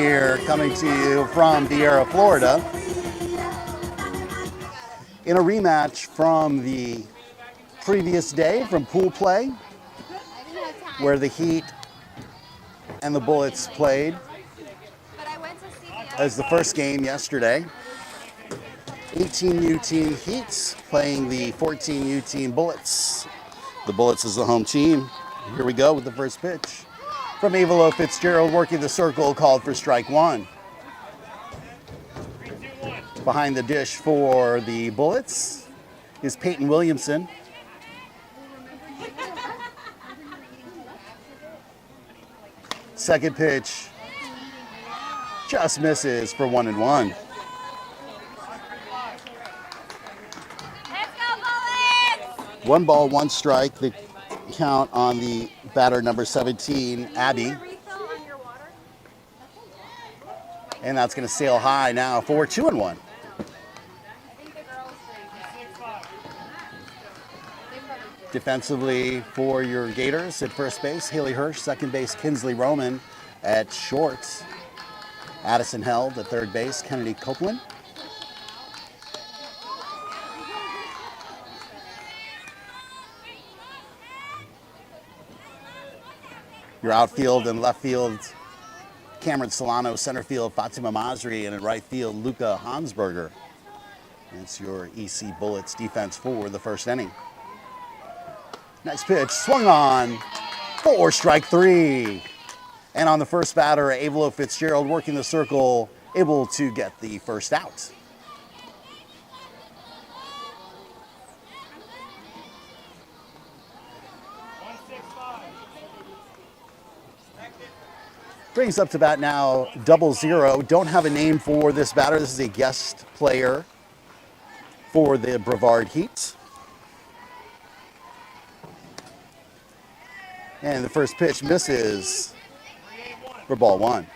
here, coming to you from Vieira, Florida, in a rematch from the previous day from pool play, where the Heat and the Bullets played as the first game yesterday. 18U team Heat playing the 14U team Bullets. The Bullets is the home team. Here we go with the first pitch. From Avilo Fitzgerald, working the circle, called for strike one. Behind the dish for the Bullets is Peyton Williamson. Second pitch just misses for 1-1. Let's go, Bullets! 1 ball, 1 strike. The count on the batter number 17, Abby. And that's going to sail high now for 2-1. Defensively for your Gators at first base, Haley Hirsch. Second base, Kinsley Roman. At short, Addison Held. At third base, Kennedy Copeland. Your outfield and left field, Cameron Solano. Center field, Fatima Masri. And in right field, Luca Hansberger. It's your EC Bullets defense for the first inning. Next pitch, swung on for strike 3. And on the first batter, Avilo Fitzgerald working the circle, able to get the first out. Brings up to bat now 00. Don't have a name for this batter. This is a guest player for the Brevard Heat. And the first pitch misses for ball 1.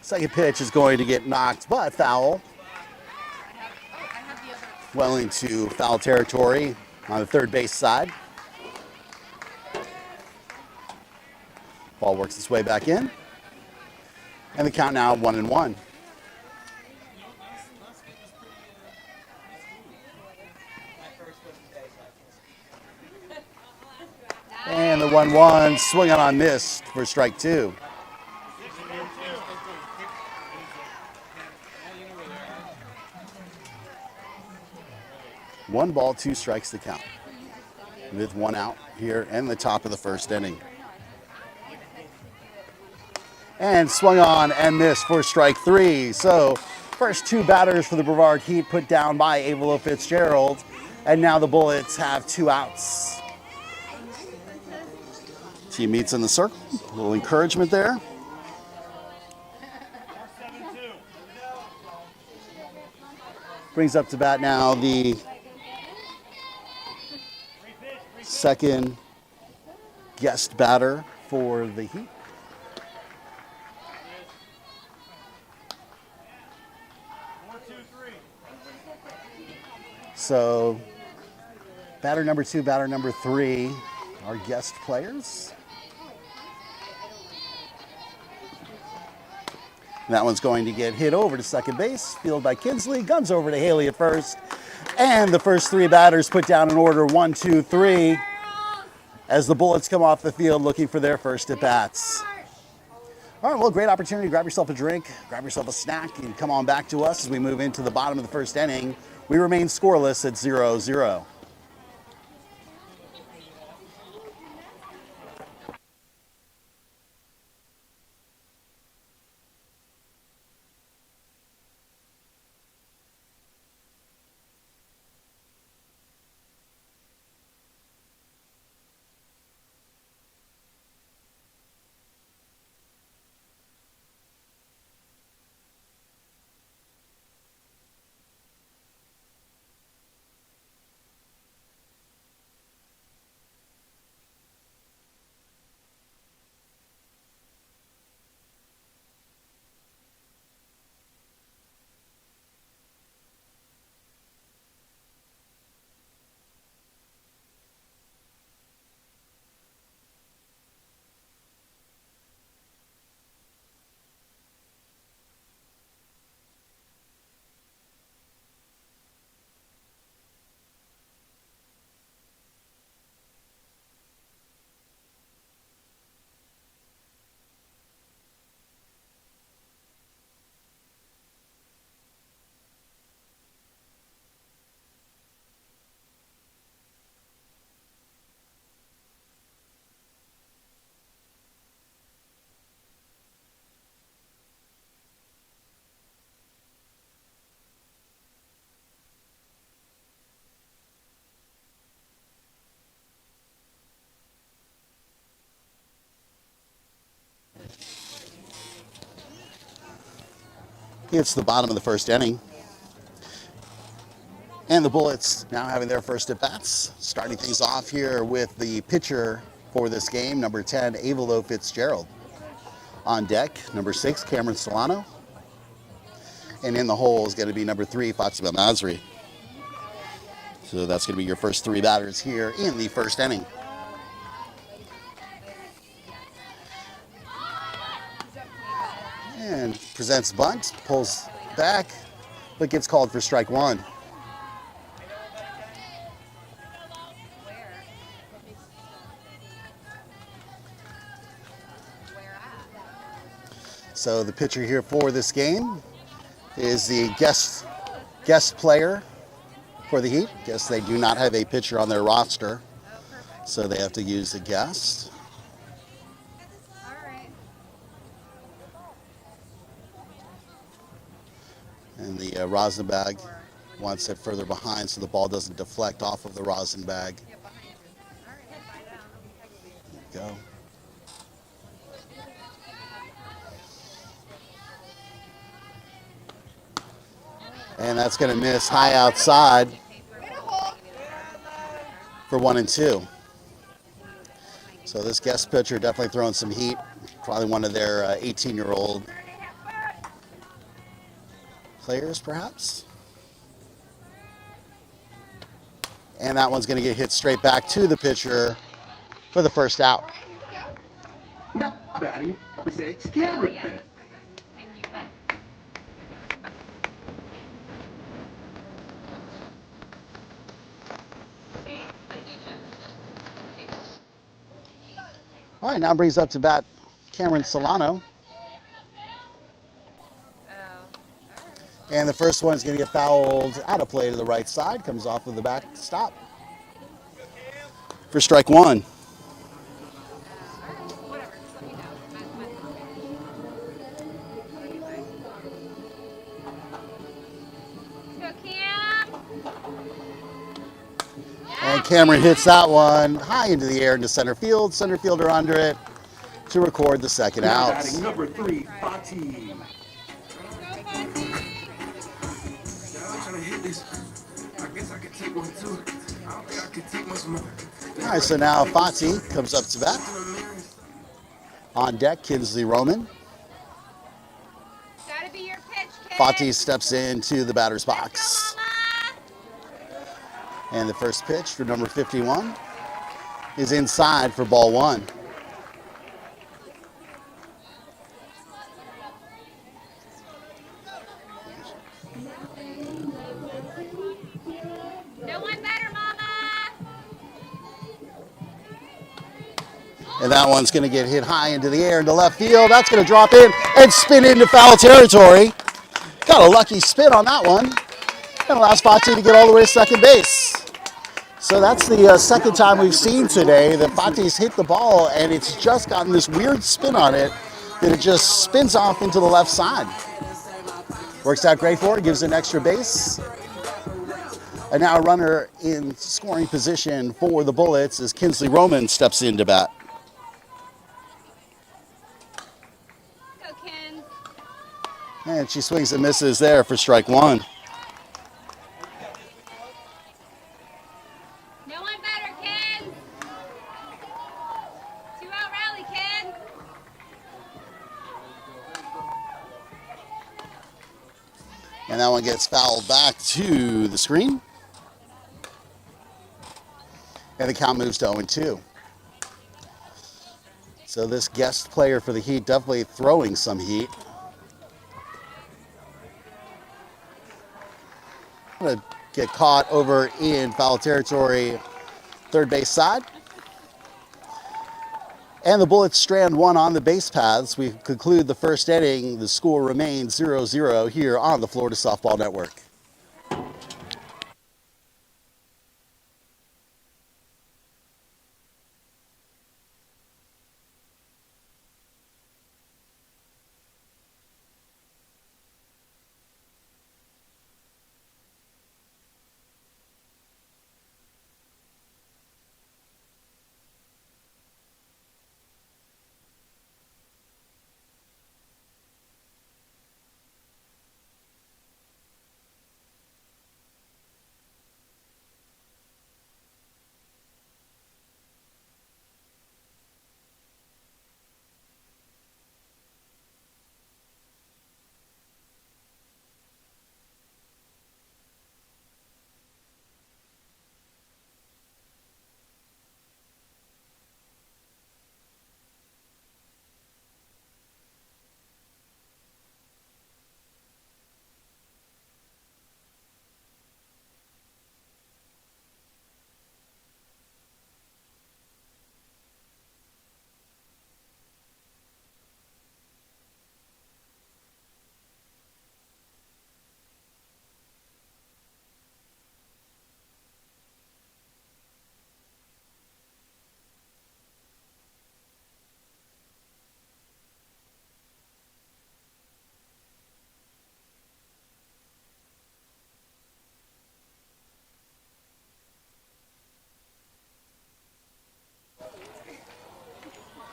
Second pitch is going to get knocked, but foul. Well into foul territory on the third base side. Ball works its way back in. And the count now 1-1. And the 1-1 swung on missed for strike 2. One ball, 2 strikes to count. With 1 out here in the top of the first inning. And swung on and missed for strike 3. So first 2 batters for the Brevard Heat put down by Avilo Fitzgerald. And now the Bullets have 2 outs. Team meets in the circle. A little encouragement there. Brings up to bat now the second guest batter for the Heat. So batter number 2, batter number 3 are guest players. And that one's going to get hit over to second base, fielded by Kinsley, guns over to Haley at first. And the first 3 batters put down in order, 1, 2, 3, as the Bullets come off the field looking for their first at-bats. All right, well, great opportunity. Grab yourself a drink, grab yourself a snack, and come on back to us as we move into the bottom of the first inning. We remain scoreless at 0-0. It's the bottom of the first inning. And the Bullets now having their first at-bats. Starting things off here with the pitcher for this game, number 10, Avilo Fitzgerald. On deck, number 6, Cameron Solano. And in the hole is going to be number 3, Fatima Masri. So that's going to be your first 3 batters here in the first inning. And presents bunt, pulls back, but gets called for strike 1. So the pitcher here for this game is the guest player for the Heat. Guess they do not have a pitcher on their roster, so they have to use the guest. And the rosin bag wants it further behind so the ball doesn't deflect off of the rosin bag. There you go. And that's going to miss high outside for 1 and 2. So this guest pitcher definitely throwing some heat. Probably one of their 18-year-old players, perhaps. And that one's going to get hit straight back to the pitcher for the first out. Batting, 6, Cameron. All right, now brings up to bat Cameron Solano. And the first one's going to get fouled out of play to the right side. Comes off of the back stop for strike 1. And Cameron hits that one high into the air into center field. Center fielder under it to record the second out. Batting number 3, Fati. All right, so now Fati comes up to bat. On deck, Kinsley Roman. Gotta be your pitch, kid. Fati steps into the batter's box. And the first pitch for number 51 is inside for ball 1. No one better, mama. And that one's going to get hit high into the air into left field. That's going to drop in and spin into foul territory. Got a lucky spin on that one. And allows Fati to get all the way to second base. So that's the second time we've seen today that Fati's hit the ball and it's just gotten this weird spin on it that it just spins off into the left side. Works out great for it, gives it an extra base. And now a runner in scoring position for the Bullets as Kinsley Roman steps in to bat. Go, Ken. And she swings and misses there for strike 1. No one better, Ken. 2-out rally, Ken. And that one gets fouled back to the screen. And the count moves to 0-2. So this guest player for the Heat definitely throwing some heat. Gonna get caught over in foul territory, third base side. And the Bullets strand one on the base paths. We conclude the first inning. The score remains 0-0 here on the Florida Softball Network.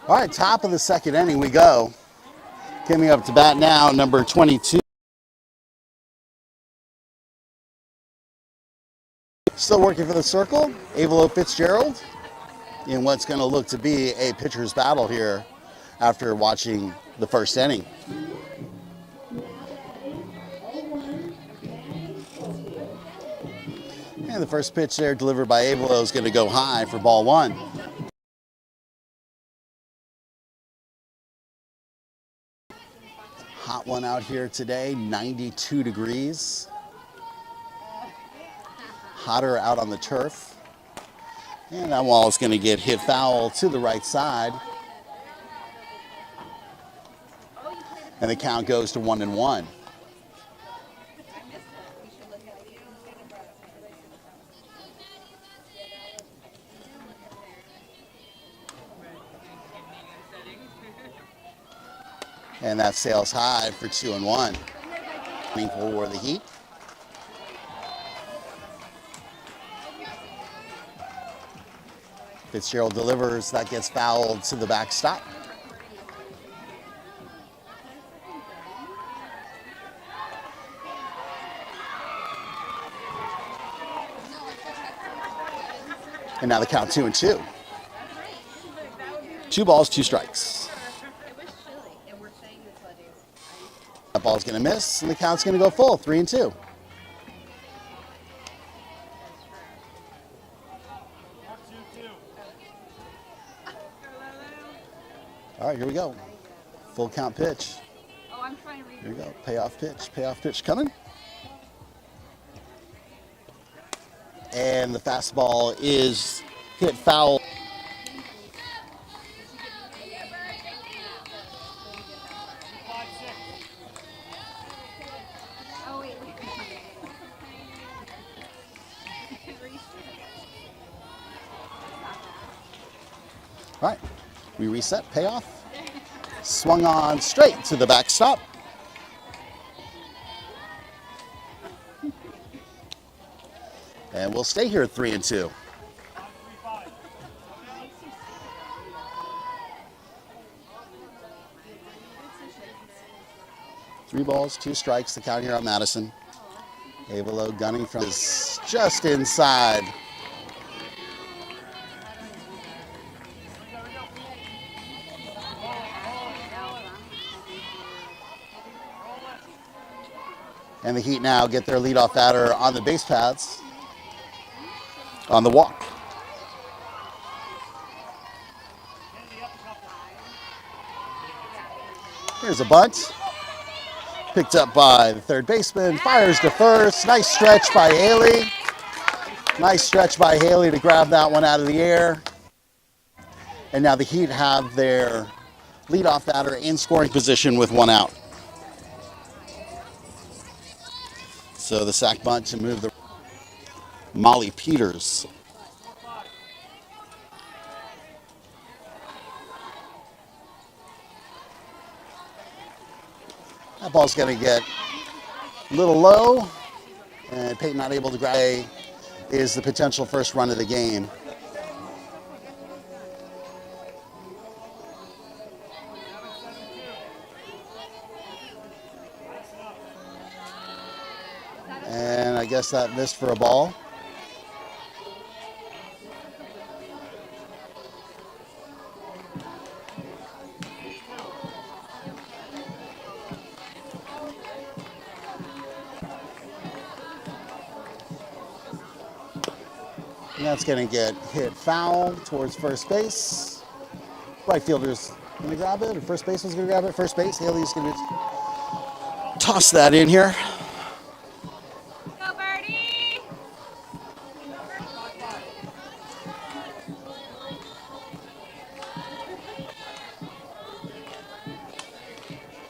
All right, top of the second inning we go. Coming up to bat now, number 22. Still working for the circle, Avelo Fitzgerald, in what's going to look to be a pitcher's battle here after watching the first inning. And the first pitch there delivered by Avelo is going to go high for ball one. Hot one out here today, 92 degrees. Hotter out on the turf. And that ball is going to get hit foul to the right side. And the count goes to 1-1. And that sails high for 2-1. For the Heat. Fitzgerald delivers, that gets fouled to the backstop. And now the count 2-2. 2 balls, 2 strikes. That ball's going to miss, and the count's going to go full, 3-2. All right, here we go. Full count pitch. Oh, I'm trying to read. Here we go. Payoff pitch. Payoff pitch coming. And the fastball is hit foul. Oh, wait. All right, we reset. Payoff. Swung on straight to the backstop. And we'll stay here at 3-2. Three balls, 2 strikes, the count here on Madison. Avelo gunning from just inside. And the Heat now get their leadoff batter on the base paths on the walk. Here's a bunt. Picked up by the third baseman, fires to first. Nice stretch by Haley. Nice stretch by Haley to grab that one out of the air. And now the Heat have their leadoff batter in scoring position with 1 out. So the sack bunt to move the Molly Peters. That ball's going to get a little low, and Peyton not able to grab is the potential first run of the game. And I guess that missed for a ball. And that's going to get hit foul towards first base. Right fielder's going to grab it, or first baseman's going to grab it. First base, Haley's going to toss that in here. Go, Birdie!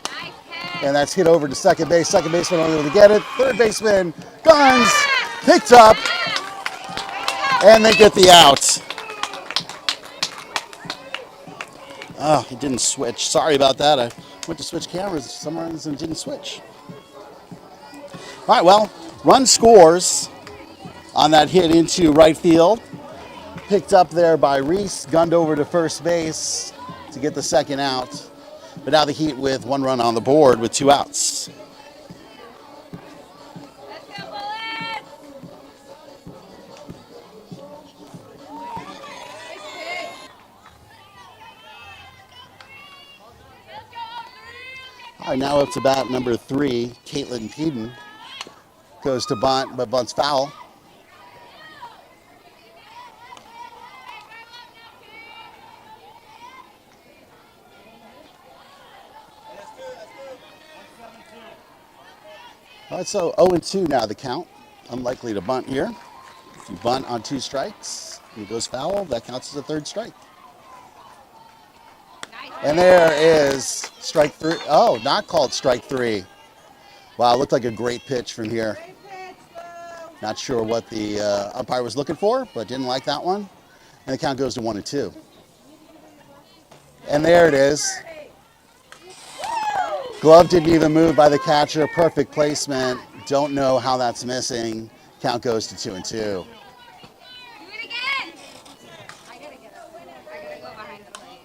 Nice catch. And that's hit over to second base. Second baseman unable to get it. Third baseman, guns, picked up, and they get the out. Oh, he didn't switch. Sorry about that. I went to switch cameras somewhere and didn't switch. All right, well, run scores on that hit into right field. Picked up there by Reese, gunned over to first base to get the second out. But now the Heat with 1 run on the board with 2 outs. Let's go, Bullets! Nice pitch. Let's go, All right, now up to bat number 3, Caitlin Peden. Goes to bunt, but bunts foul. All right, so 0-2 now the count. Unlikely to bunt here. If you bunt on 2 strikes and it goes foul, that counts as a 3rd strike. Nice. And there is strike 3. Oh, not called strike 3. Wow, looked like a great pitch from here. Not sure what the umpire was looking for, but didn't like that one. And the count goes to 1-2. And there it is. Glove didn't even move by the catcher. Perfect placement. Don't know how that's missing. Count goes to 2-2. Do it again! I gotta get up. I gotta go behind the plate.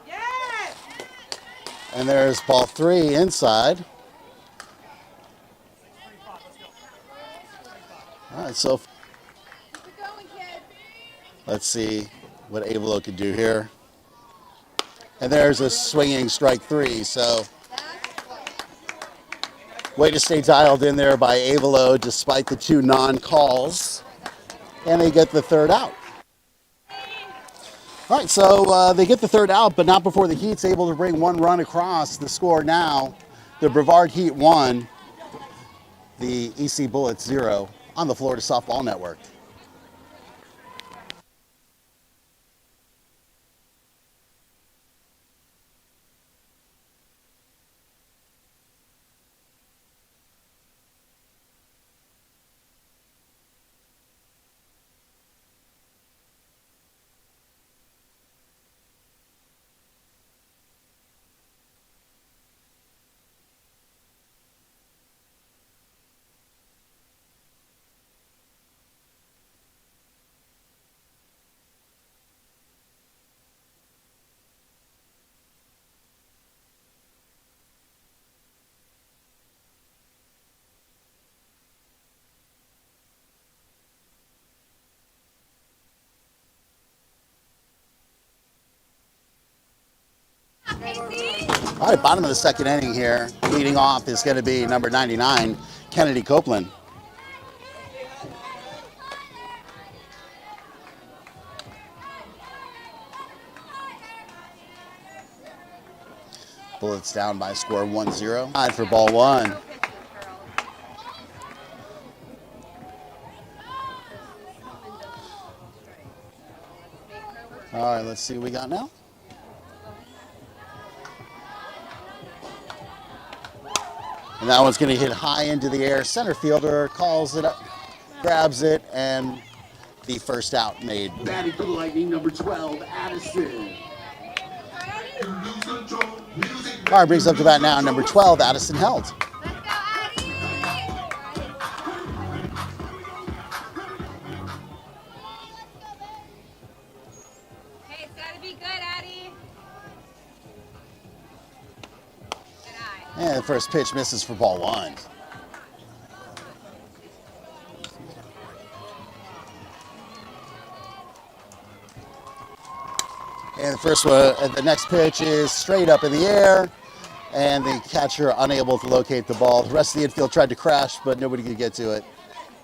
Yes! And there's ball 3 inside. All right, so Keep it going, kid. let's see what Avalo could do here. And there's a swinging strike 3. So way to stay dialed in there by Avalo despite the 2 non-calls. And they get the 3rd out. All right, so they get the 3rd out, but not before the Heat's able to bring 1 run across. The score now, the Brevard Heat 1, the EC Bullets 0 on the Florida Softball Network. All right, bottom of the 2nd inning here. Leading off is going to be number 99, Kennedy Copeland. Bullets down by a score of 1-0. Tied for ball 1. All right, let's see what we got now. And that one's going to hit high into the air. Center fielder calls it up, grabs it, and the 1st out made. Batting for the Lightning, number 12, Addison. All right, brings up to bat now, number 12, Addison Held. Let's go, Addie! Hey, it's gotta be good, Addie. Good eye. And the first pitch misses for ball 1. And the first one, the next pitch is straight up in the air, and the catcher unable to locate the ball. The rest of the infield tried to crash, but nobody could get to it.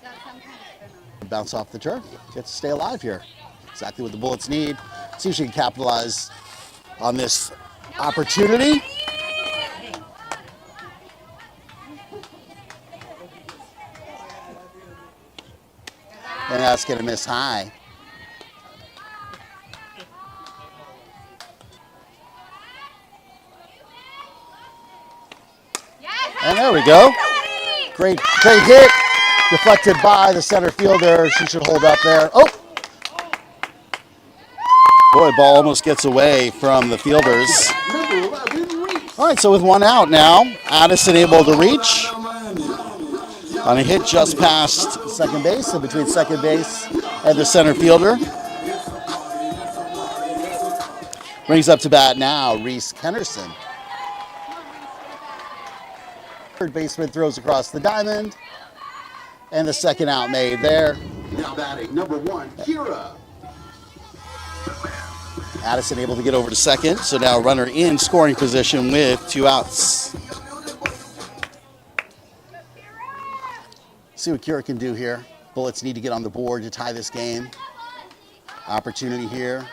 Got some kind of spin on it. Bounce off the turf, gets to stay alive here. Exactly what the Bullets need. See if she can capitalize on this opportunity. And that's going to miss high. Yes! And there we go. Great hit. Deflected by the center fielder. She should hold up there. Oh! Boy, ball almost gets away from the fielders. Number 11, Reese. All right, so with 1 out now, Addison able to reach on a hit just past second base, and between second base And the center fielder brings up to bat now Reese Kennerson. Third baseman throws across the diamond. And the second out made there. Now batting number 1, Kira. Addison able to get over to second. So now runner in scoring position with 2 outs. See what Kira can do here. Bullets need to get on the board to tie this game. Opportunity here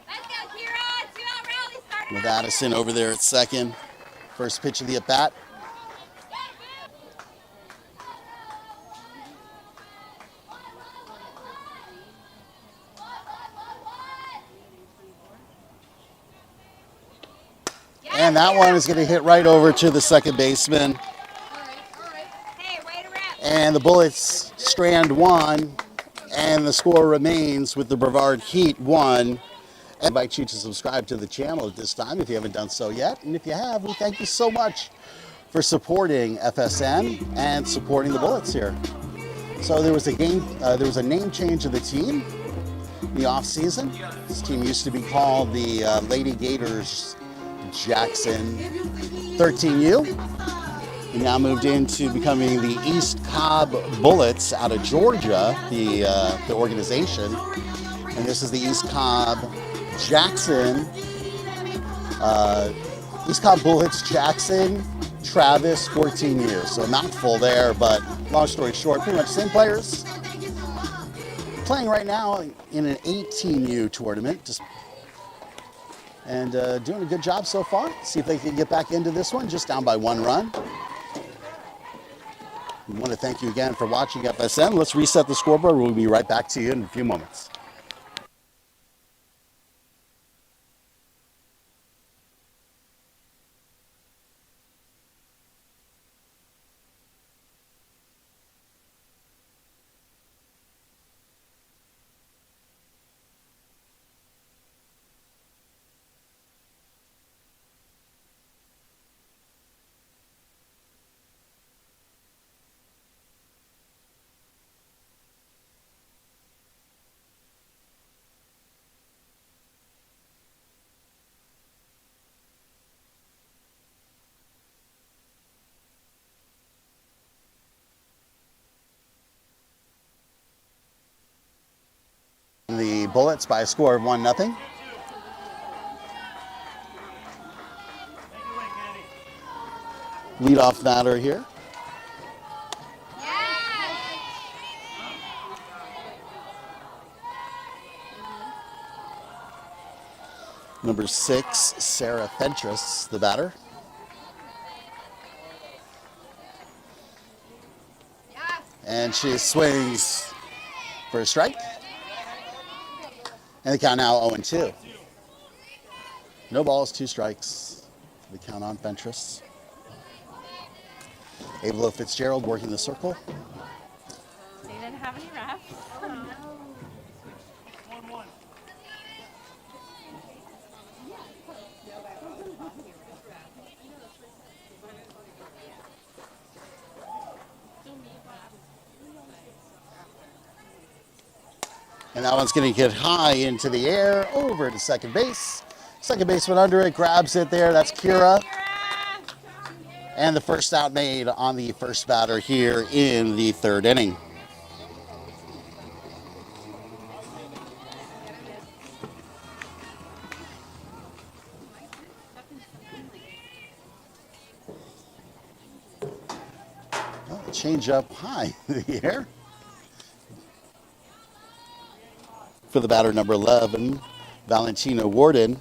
Let's go, Kira. 2-out rally starter. with Addison over there at second. First pitch of the at-bat. And that one is going to hit right over to the second baseman. Hey, way to rep. And the Bullets strand 1, and the score remains with the Brevard Heat 1. I invite you to subscribe to the channel at this time if you haven't done so yet. And if you have, we thank you so much for supporting FSN and supporting the Bullets here. So there was a name change of the team in the offseason. This team used to be called the Lady Gators Jackson 13U. We now moved into becoming the East Cobb Bullets out of Georgia, the organization. And this is the East Cobb Jackson, East Cobb Bullets Jackson Travis 14U. So a mouthful there, but long story short, pretty much same players. Playing right now in an 18U tournament. And doing a good job so far. See if they can get back into this one, just down by 1 run. We want to thank you again for watching FSN. Let's reset the scoreboard. We'll be right back to you in a few moments. The Bullets by a score of 1-0. Leadoff batter here. Number 6, Sarah Fentress, the batter. And she swings for a strike. And the count now 0-2. No balls, 2 strikes. The count on Fentress. Ava Fitzgerald working the circle. They didn't have any refs. Oh, no. And that one's going to get high into the air, over to second base. Second baseman under it, grabs it there. That's Kira. And the first out made on the first batter here in the 3rd inning. Well, change up high in the air. For the batter number 11, Valentina Warden.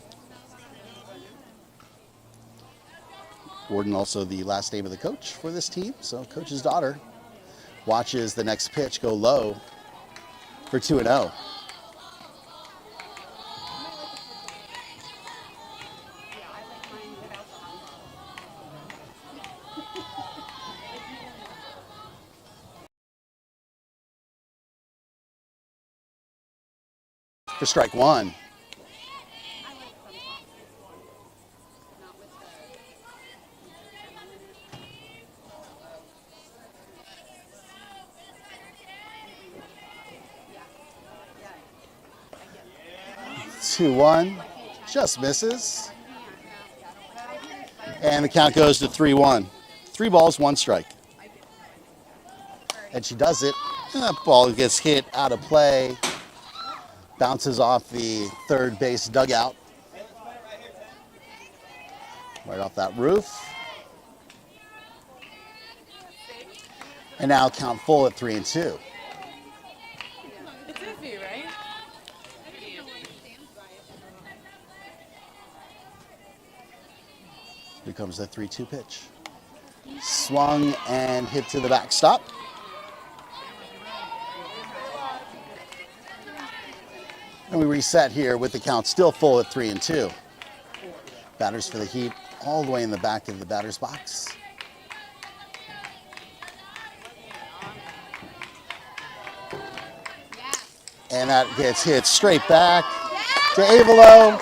Warden also the last name of the coach for this team, so coach's daughter watches the next pitch go low for 2-0. For strike 1. 2-1. Just misses. And the count goes to 3-1. 3 balls, 1 strike. And she does it. And that ball gets hit out of play. Bounces off the third base dugout. Right off that roof. And now count full at 3-2. It's iffy, right? Here comes the 3-2 pitch. Swung and hit to the backstop. And we reset here with the count still full at 3-2. Batters for the Heat all the way in the back of the batter's box. And that gets hit straight back to Avalo.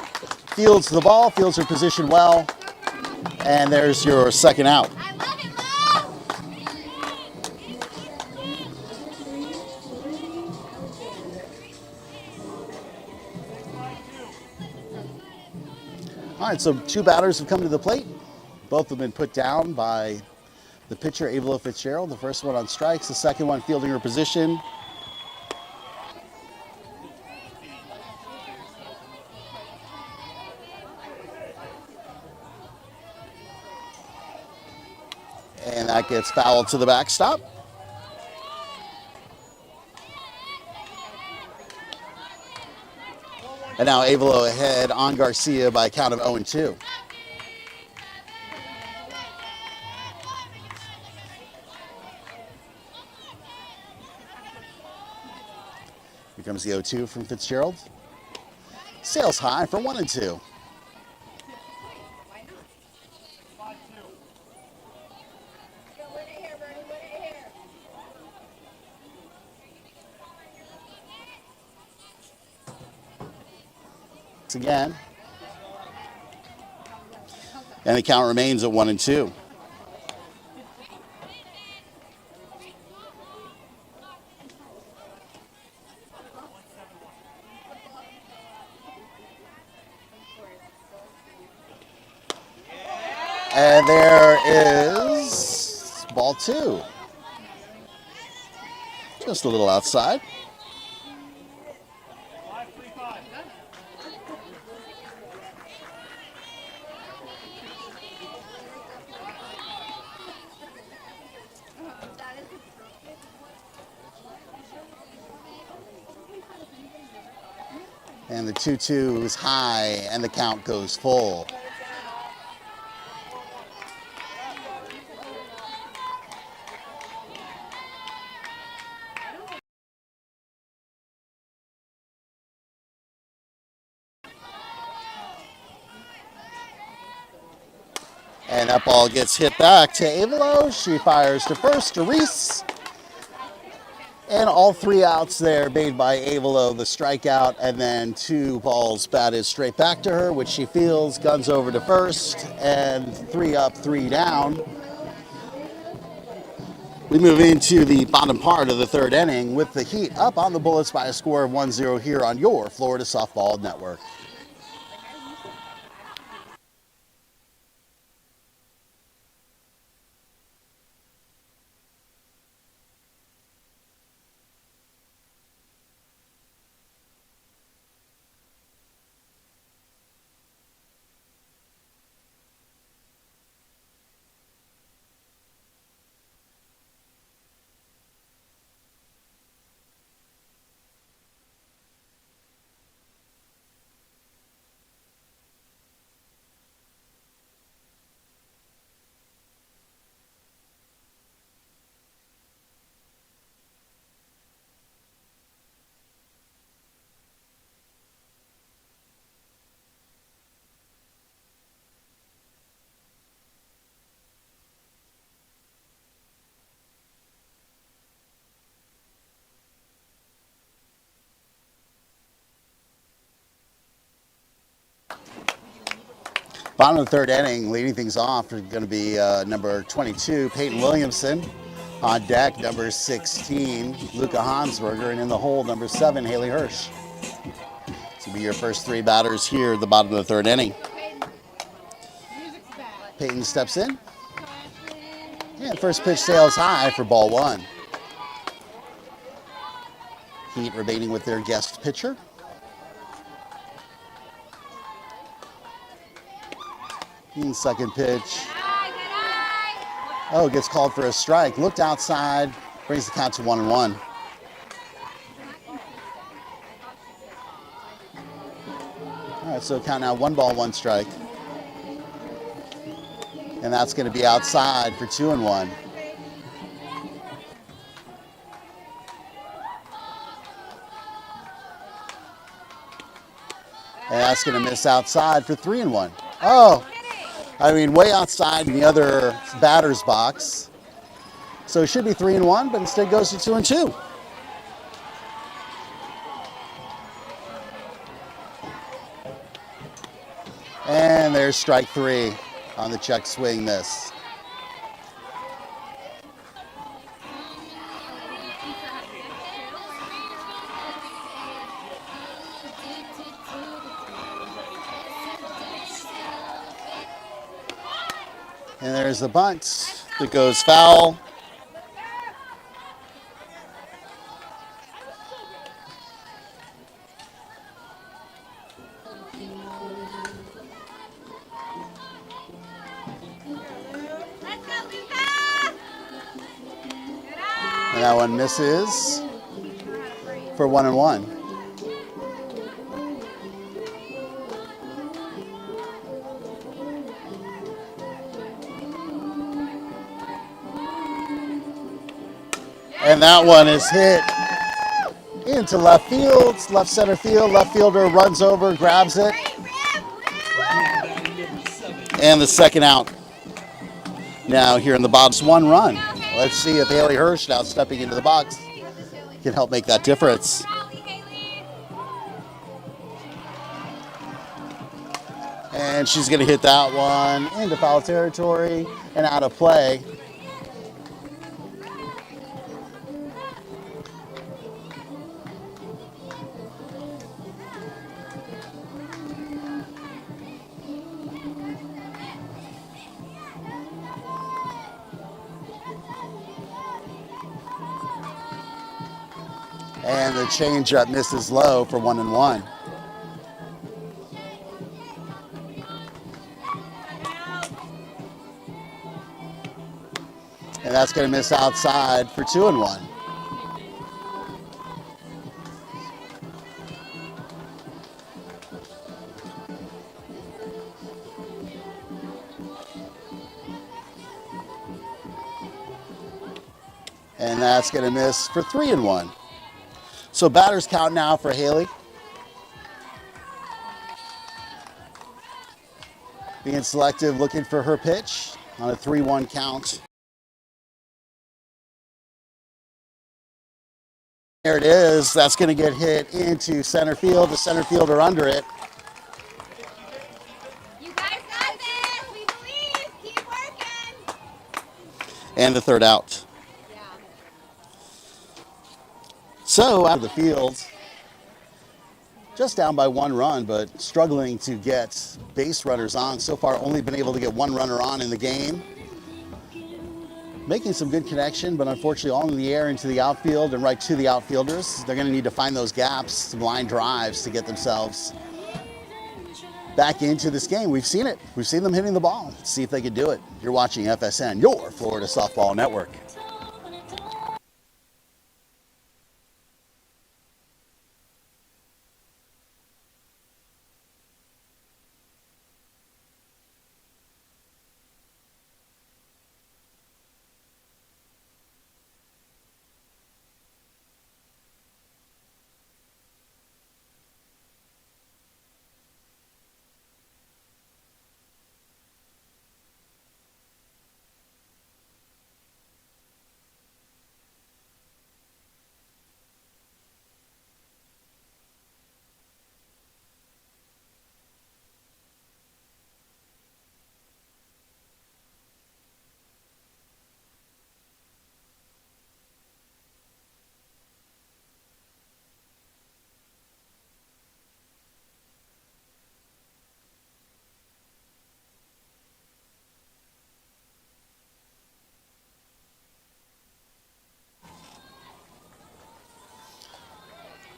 Fields the ball, fields her position well. And there's your second out. All right, so 2 batters have come to the plate. Both have been put down by the pitcher, Avalo Fitzgerald. The first one on strikes, the second one fielding her position. And that gets fouled to the backstop. And now Avalo ahead on Garcia by a count of 0-2. Here comes the 0-2 from Fitzgerald. Sails high for 1-2. Again. And the count remains at 1-2. And there is ball 2. Just a little outside. And the 2-2 is high, and the count goes full. And that ball gets hit back to Avalo. She fires to first to Reese. And all 3 outs there made by Avalo, the strikeout, and then 2 balls batted straight back to her, which she fields, guns over to first, and 3 up, 3 down. We move into the bottom part of the 3rd inning with the Heat up on the Bullets by a score of 1-0 here on your Florida Softball Network. Bottom of the 3rd inning, leading things off is going to be number 22, Peyton Williamson. On deck, number 16, Luca Hansberger. And in the hole, number 7, Haley Hirsch. So Be your first three batters here at the bottom of the third inning. Peyton steps in. And first pitch sails high for ball one. Heat remaining with their guest pitcher. And second pitch. Oh, gets called for a strike. Looked outside. Brings the count to 1-1. All right, so count now 1 ball, 1 strike. And that's going to be outside for 2-1. And that's going to miss outside for 3-1. Oh, I mean, way outside in the other batter's box. So it should be 3-1, but instead goes to 2-2. And there's strike 3 on the check swing miss. And there's the bunt that goes foul. And that one misses for 1-1. And that one is hit into left field, left center field. Left fielder runs over, grabs it. And the second out. Now here in the box, 1 run. Let's see if Haley Hirsch, now stepping into the box, can help make that difference. And she's going to hit that one into foul territory and out of play. And the changeup misses low for 1-1. And that's going to miss outside for 2-1. And that's going to miss for 3-1. So batters count now for Haley. Being selective, looking for her pitch on a 3-1 count. There it is. That's going to get hit into center field. The center fielder under it. You guys got this. We believe. Keep working. And the third out. Yeah. So out of the field, just down by 1 run, but struggling to get base runners on. So far, only been able to get 1 runner on in the game. Making some good connection, but unfortunately all in the air into the outfield and right to the outfielders. They're going to need to find those gaps, some line drives to get themselves back into this game. We've seen it. We've seen them hitting the ball. Let's see if they can do it. You're watching FSN, your Florida Softball Network.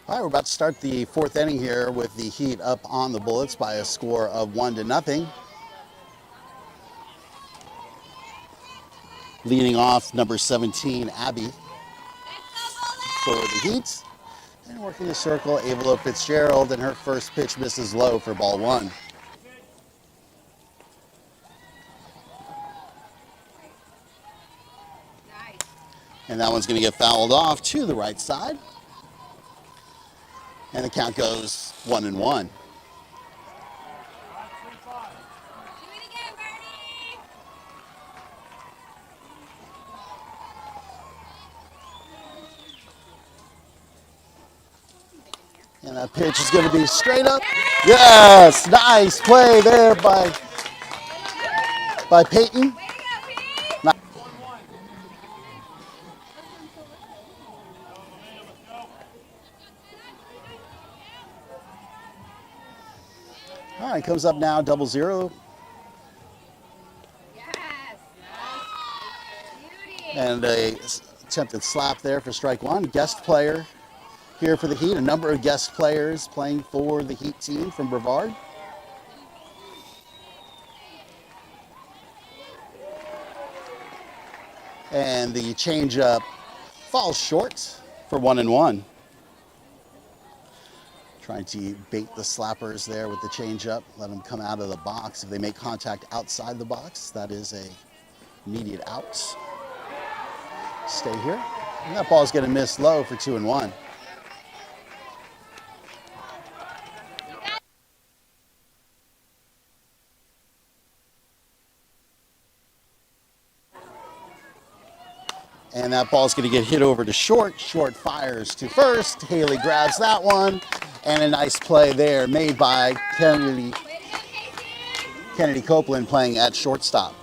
All right, we're about to start the fourth inning here with the Heat up on the Bullets by a score of 1-0. Leading off, number 17, Abby for the Heat. And working the circle, Avila Fitzgerald, and her first pitch misses low for ball one. Nice. And that one's going to get fouled off to the right side. And the count goes 1-1. Do it again, Birdie. And that pitch is going to be straight up. Yes, nice play there by Peyton. Way to go, Pete. All right, comes up now, 0-0. Yes. Beauty. And a attempted slap there for strike one. Guest player here for the Heat. A number of guest players playing for the Heat team from Brevard. And the changeup falls short for 1-1. Trying to bait the slappers there with the changeup, let them come out of the box. If they make contact outside the box, that is a immediate out. Stay here. And that ball's going to miss low for 2-1. And that ball's going to get hit over to short. Short fires to first. Haley grabs that one. And a nice play there made by Way to go, Casey. Kennedy Copeland playing at shortstop.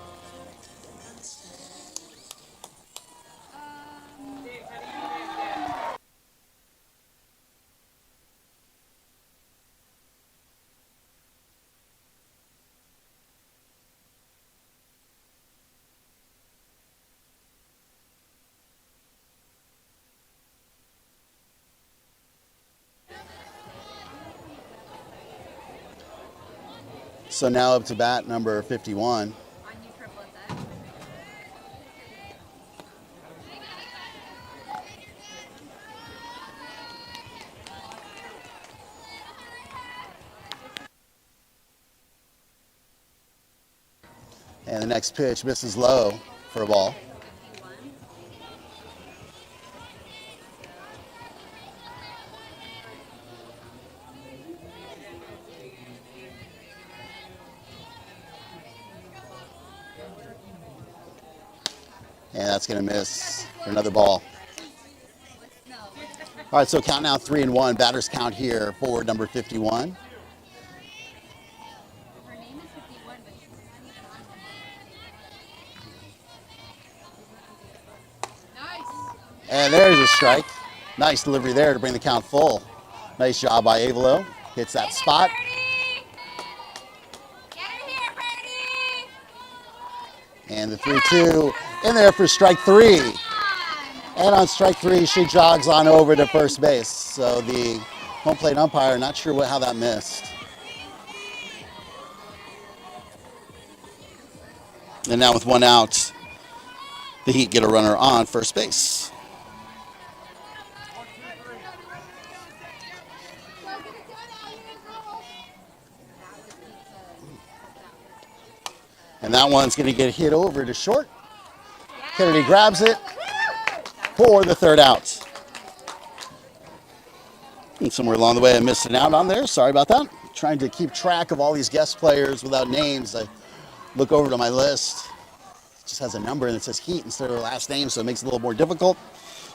So now up to bat number 51. On you, triple set. And the next pitch misses low for a ball. And that's going to miss for another ball. No. All right, so count now 3-1. Batters count here for number 51. Her name is 51, but she's not even on them. Nice. And there's a strike. Nice delivery there to bring the count full. Nice job by Avilo. Hits that spot. Birdie. Get her here, Birdie. And the 3-2 in there for strike three. Come on. And on strike three, she jogs on over to first base. So the home plate umpire, not sure how that missed. And now with one out, the Heat get a runner on first base. And that one's going to get hit over to short. Kennedy grabs it for the third out. And somewhere along the way I missed an out on there. Sorry about that. Trying to keep track of all these guest players without names. I look over to my list. It just has a number and it says Heat instead of their last name, so it makes it a little more difficult.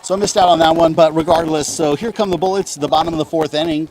So I missed out on that one, but regardless, so here come the Bullets, the bottom of the fourth inning.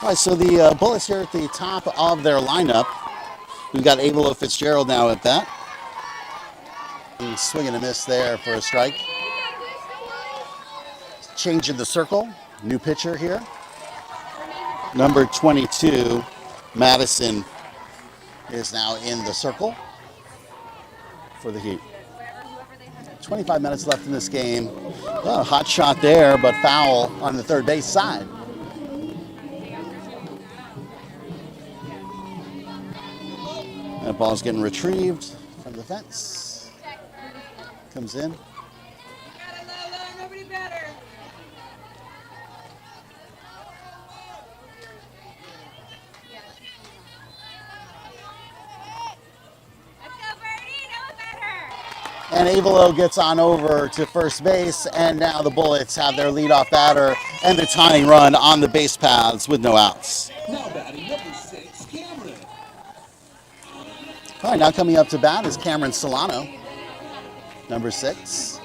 All right, so the Bullets here at the top of their lineup. We've got Avelo Fitzgerald now at bat. Swing and a miss there for a strike. Change in the circle. New pitcher here. Number 22, Madison, is now in the circle for the Heat. 25 minutes left in this game. Oh, hot shot there, but foul on the third base side. That ball's getting retrieved from the fence. Comes in. Nobody better. Let's go, Birdie. No better. And Avelo gets on over to first base, and now the Bullets have their leadoff batter and the tying run on the base paths with no outs. Now batting number 6, Cameron. All right, now coming up to bat is Cameron Solano, number 6.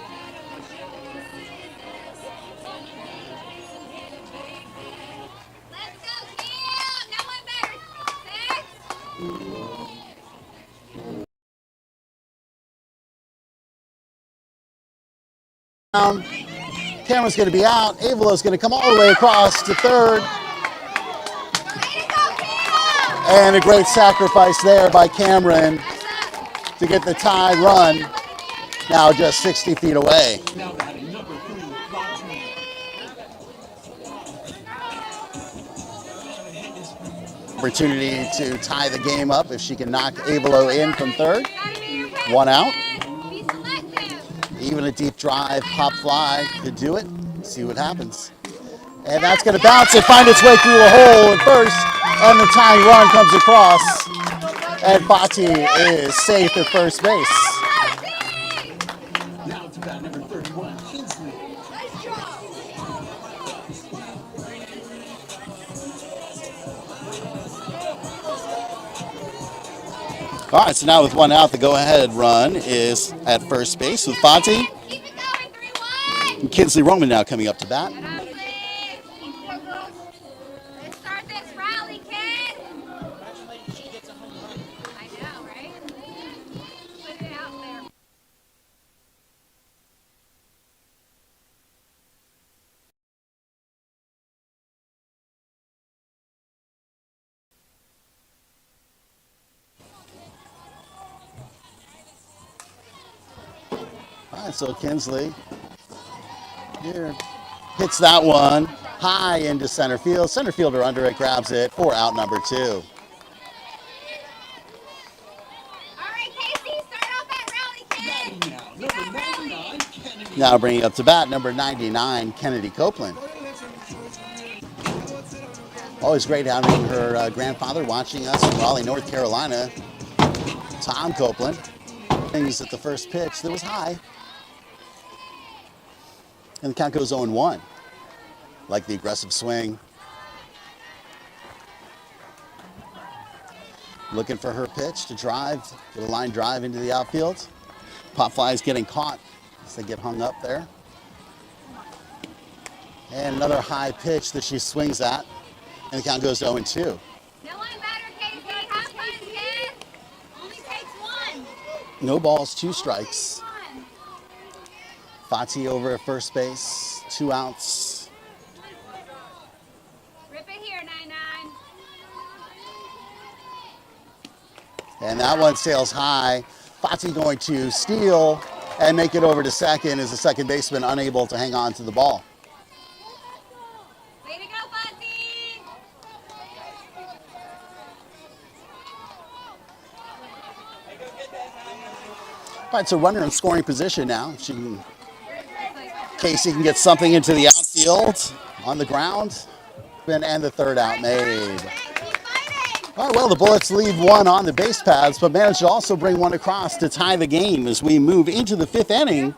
Let's go, Cam. No one better. 6. Cameron's going to be out. Avelo's going to come all the way across to third. Way to go, Cam. And a great sacrifice there by Cameron to get the tie run, now just 60 feet away. Now batting number 3, Rodney. Opportunity to tie the game up if she can knock Avelo in from third. 1 out. Be selective. Even a deep drive, pop fly could do it. See what happens. And that's going to bounce and find its way through a hole at first. And the tying run comes across. And Fati is safe at first base. Now to bat number 31, Kinsley. Nice job. All right, so now with 1 out, the go-ahead run is at first base with Fati. Keep it going, 3-1. And Kinsley Roman now coming up to bat. Get up, please. Let's start this rally, kid. I know, right? Put it out there. All right, so Kinsley here hits that one high into center field. Center fielder under it, grabs it for out number 2. All right, Casey, start off that rally, kid. Now number 99, Kennedy. Now bringing up to bat, number 99, Kennedy Copeland. Always great having her grandfather watching us in Raleigh, North Carolina, Tom Copeland. Things at the first pitch that was high. And the count goes 0-1. Like the aggressive swing. Looking for her pitch to drive, get a line drive into the outfield. Pop fly is getting caught as they get hung up there. And another high pitch that she swings at. And the count goes 0-2. No one better, Casey. Have fun, kid. Only takes one. No balls, 2 strikes. One. Fati over at first base, 2 outs. Rip it here, 9-9. And that one sails high. Fati going to steal and make it over to second as the second baseman unable to hang on to the ball. Way to go, Fuzzy. All right, so runner in scoring position now. Casey can get something into the outfield on the ground. And the third out made. Keep fighting. All right, well, the Bullets leave 1 on the base paths, but managed to also bring 1 across to tie the game as we move into the 5th inning.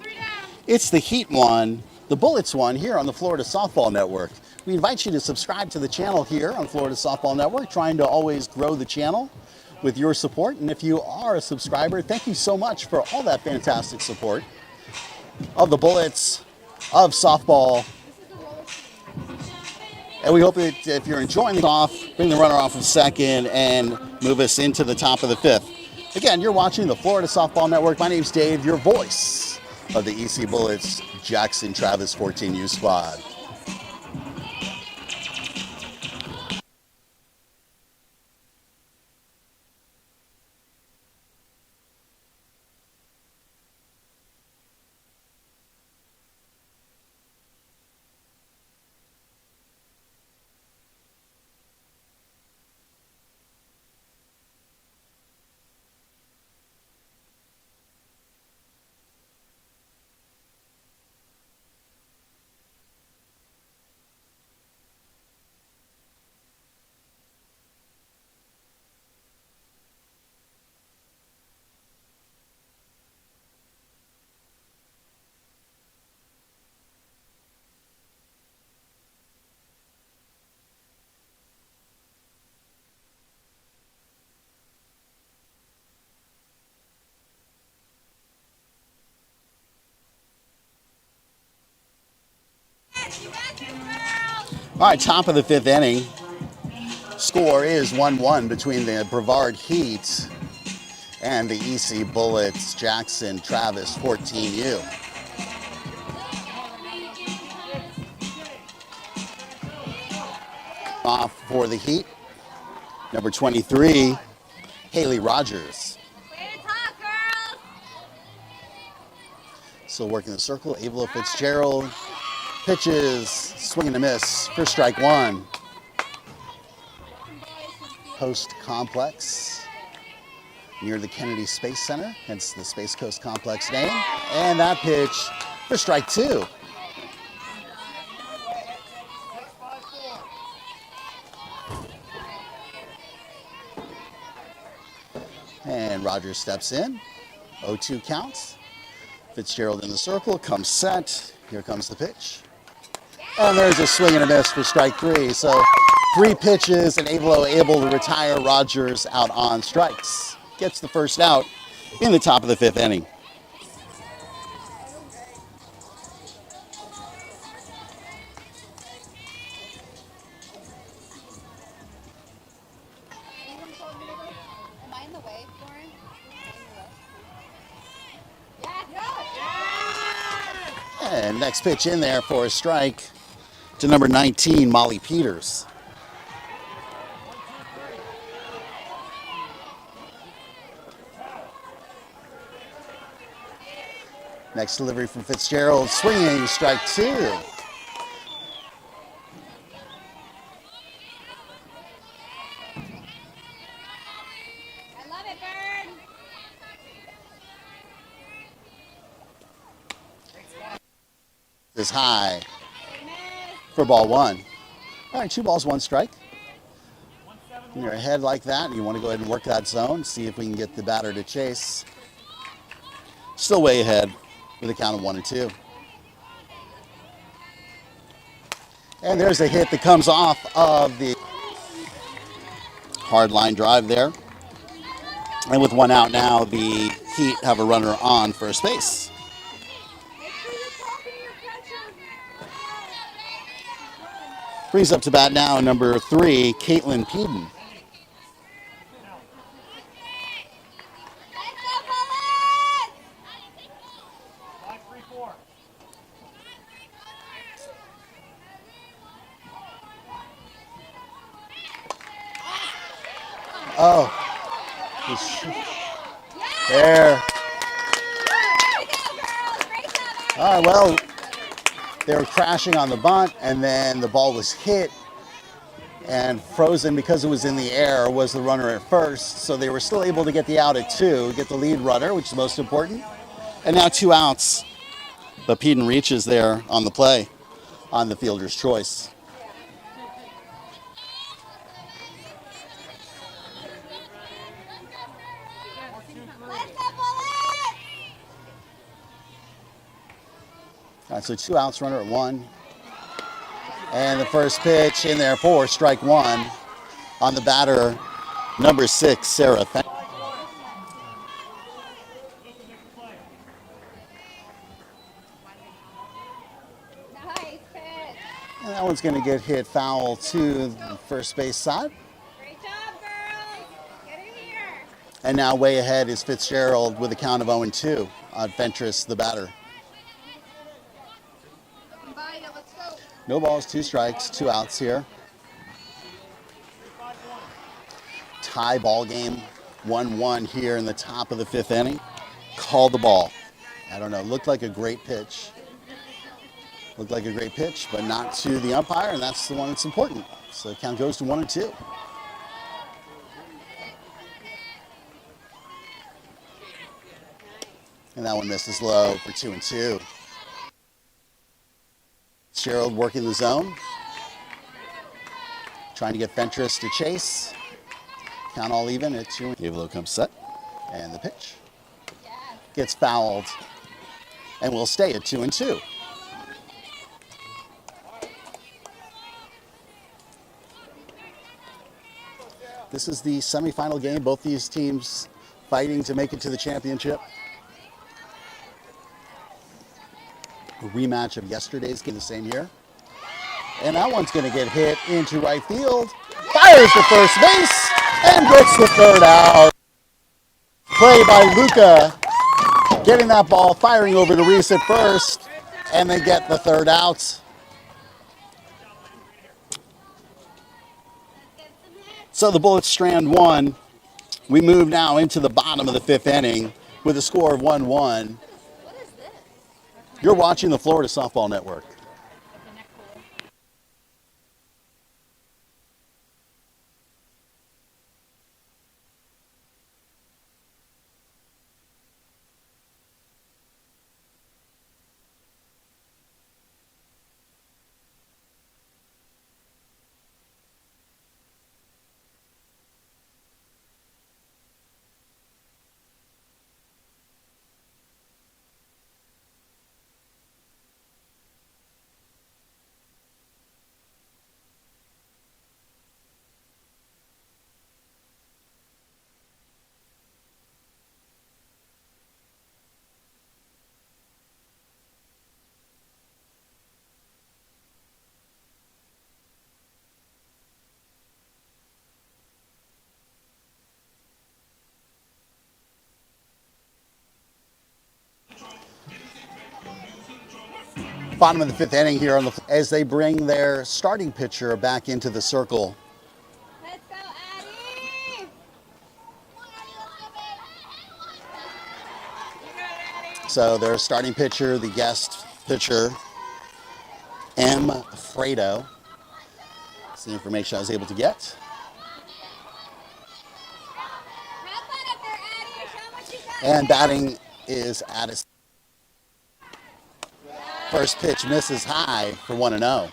It's the Heat 1, the Bullets 1 here on the Florida Softball Network. We invite you to subscribe to the channel here on Florida Softball Network, trying to always grow the channel with your support. And if you are a subscriber, thank you so much for all that fantastic support of the Bullets, of softball, And we hope that if you're enjoying the off, bring the runner off of second and move us into the top of the fifth. Again, you're watching the Florida Softball Network. My name's Dave, your voice of the EC Bullets Jackson Travis 14U squad. All right, top of the fifth inning. Score is 1-1 between the Brevard Heat and the EC Bullets Jackson Travis 14U. Off for the Heat, number 23, Haley Rogers. Way to talk, girls. Still working the circle, Ava Fitzgerald. Pitches, swing and a miss for strike one. Post Complex near the Kennedy Space Center, hence the Space Coast Complex name. And that pitch for strike two. And Rogers steps in, 0-2 counts. Fitzgerald in the circle, comes set. Here comes the pitch. And there's a swing and a miss for strike three. So 3 pitches and Avelo able to retire Rogers out on strikes. Gets the first out in the top of the fifth inning. Am I in the way, Lauren? And next pitch in there for a strike to number 19, Molly Peters. Next delivery from Fitzgerald, swinging, strike two. I love it, Bird. Is high for ball one. All right, 2 balls, 1 strike. When you're ahead like that, you want to go ahead and work that zone, see if we can get the batter to chase. Still way ahead with a count of 1-2. And there's a hit that comes off of the hard line drive there. And with 1 out now, the Heat have a runner on first base. Brings up to bat now number 3, Caitlin Peden. Let's go, Bullets! Oh. There. All right, well, they were crashing on the bunt, and then the ball was hit and frozen because it was in the air, was the runner at first. So they were still able to get the out at 2, get the lead runner, which is most important. And now 2 outs. But Peden reaches there on the play on the fielder's choice. Let's go, Bullets! All right, so 2 outs, runner at 1. And the first pitch in there for strike 1 on the batter, number 6, Sarah. Nice pitch. And that one's going to get hit foul to the first base side. Great job, girls. Get in here. And now way ahead is Fitzgerald with a count of 0-2 on Fentress, the batter. Bye, let's go. No balls, 2 strikes, 2 outs here. Tie ball game, 1-1 here in the top of the 5th inning. Call the ball. I don't know, looked like a great pitch. Looked like a great pitch, but not to the umpire, and that's the one that's important. So the count goes to 1-2. And that one misses low for 2-2. Gerald working the zone. Trying to get Fentress to chase. Count all even at 2. Avilo comes set. And the pitch. Gets fouled. And will stay at 2-2. This is the semifinal game. Both these teams fighting to make it to the championship. A rematch of yesterday's game, the same here. And that one's going to get hit into right field. Fires to first base and gets the 3rd out. Play by Luca. Getting that ball, firing over to Reese at first, and they get the 3rd out. So the Bullets strand 1. We move now into the bottom of the 5th inning with a score of 1-1. What is this? You're watching the Florida Softball Network. Bottom of the 5th inning here as they bring their starting pitcher back into the circle. Let's go, Addie. So their starting pitcher, the guest pitcher, M. Fredo. That's the information I was able to get. Have fun up there, Addie. Show 'em what you got. And batting is Addison. First pitch misses high for 1-0.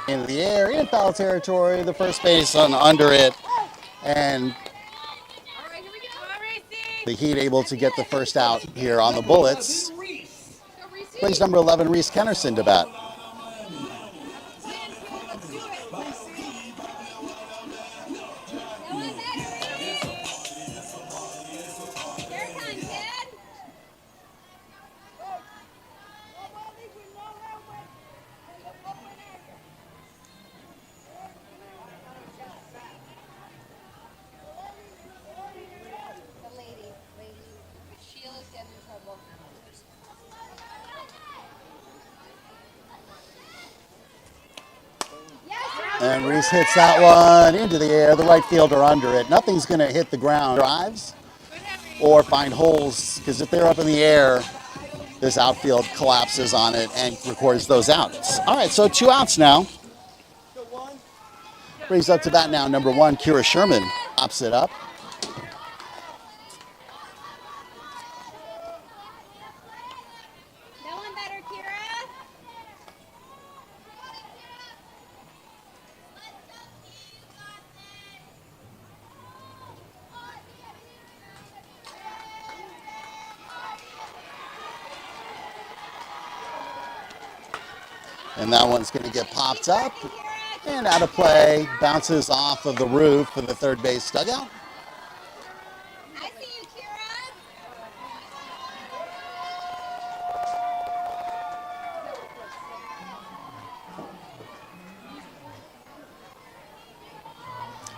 Into the air, in foul territory, the first baseman under it, and All right, here we go. Come on, Reese. the Heat able to get the first out here on the Bullets. Reese. Go, Reese. Brings number 11, Reese Kennerson, to bat. And Reese hits that one into the air. The right fielder under it. Nothing's going to hit the ground. Drives or find holes, because if they're up in the air, this outfield collapses on it and records those outs. All right, so 2 outs now. Brings up to bat now number 1, Kira Sherman. Pops it up. No one better, Kira. And that one's going to get popped up and out of play. Bounces off of the roof of the third base dugout. I see you, Kira.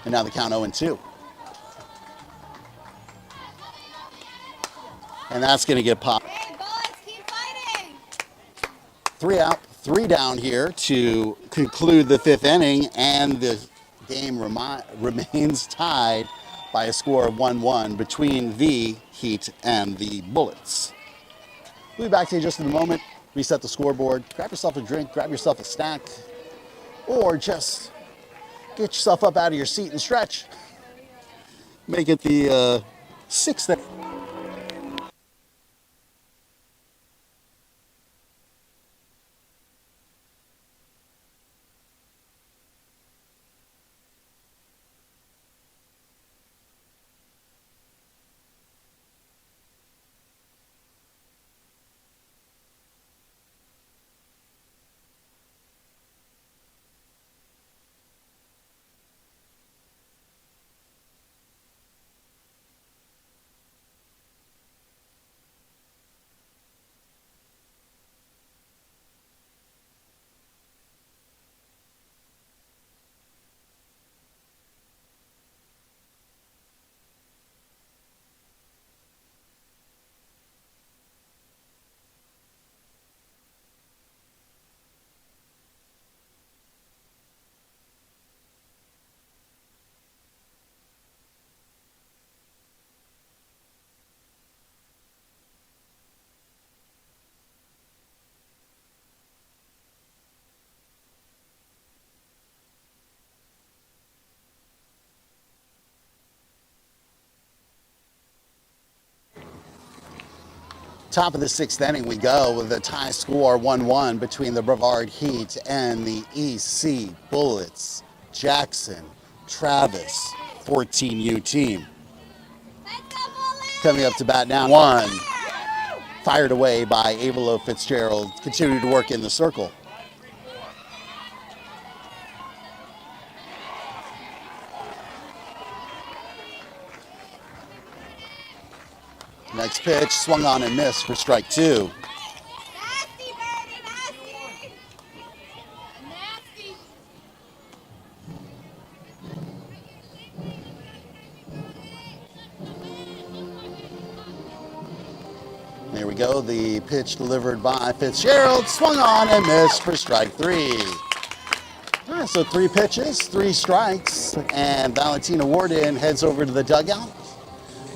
And now the count 0-2. And that's going to get popped. Hey, bullets, keep fighting. 3 out, 3 down here to conclude the 5th inning, and the game remains tied by a score of 1-1 between the Heat and the Bullets. We'll be back to you just in a moment. Reset the scoreboard, grab yourself a drink, grab yourself a snack, or just get yourself up out of your seat and stretch. Make it the 6th inning. Top of the 6th inning we go with a tie score 1-1 between the Brevard Heat and the EC Bullets. Jackson, Travis, 14U team. Let's go, bullets. Coming up to bat now, 1. Fired away by Avalo Fitzgerald. Continue to work in the circle. Next pitch, swung on and missed for strike 2. Nasty, Birdie, nasty. Nasty. There we go, the pitch delivered by Fitzgerald, swung on and missed for strike 3. All right, so 3 pitches, 3 strikes, and Valentina Warden heads over to the dugout,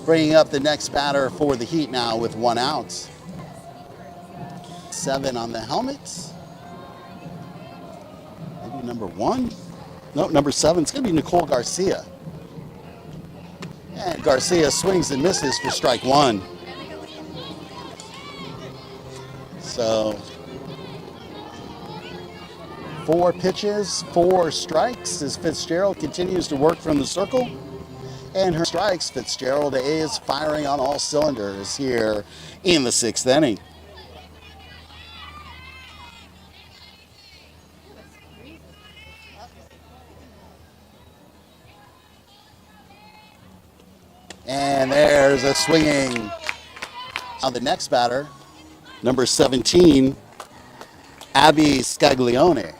bringing up the next batter for the Heat now with 1 out. 7 on the helmet. Maybe number 1? No, number 7. It's going to be Nicole Garcia. And Garcia swings and misses for strike 1. So 4 pitches, 4 strikes as Fitzgerald continues to work from the circle. And her strikes, Fitzgerald is firing on all cylinders here in the 6th inning. And there's a swinging on the next batter, number 17, Abby Scaglione.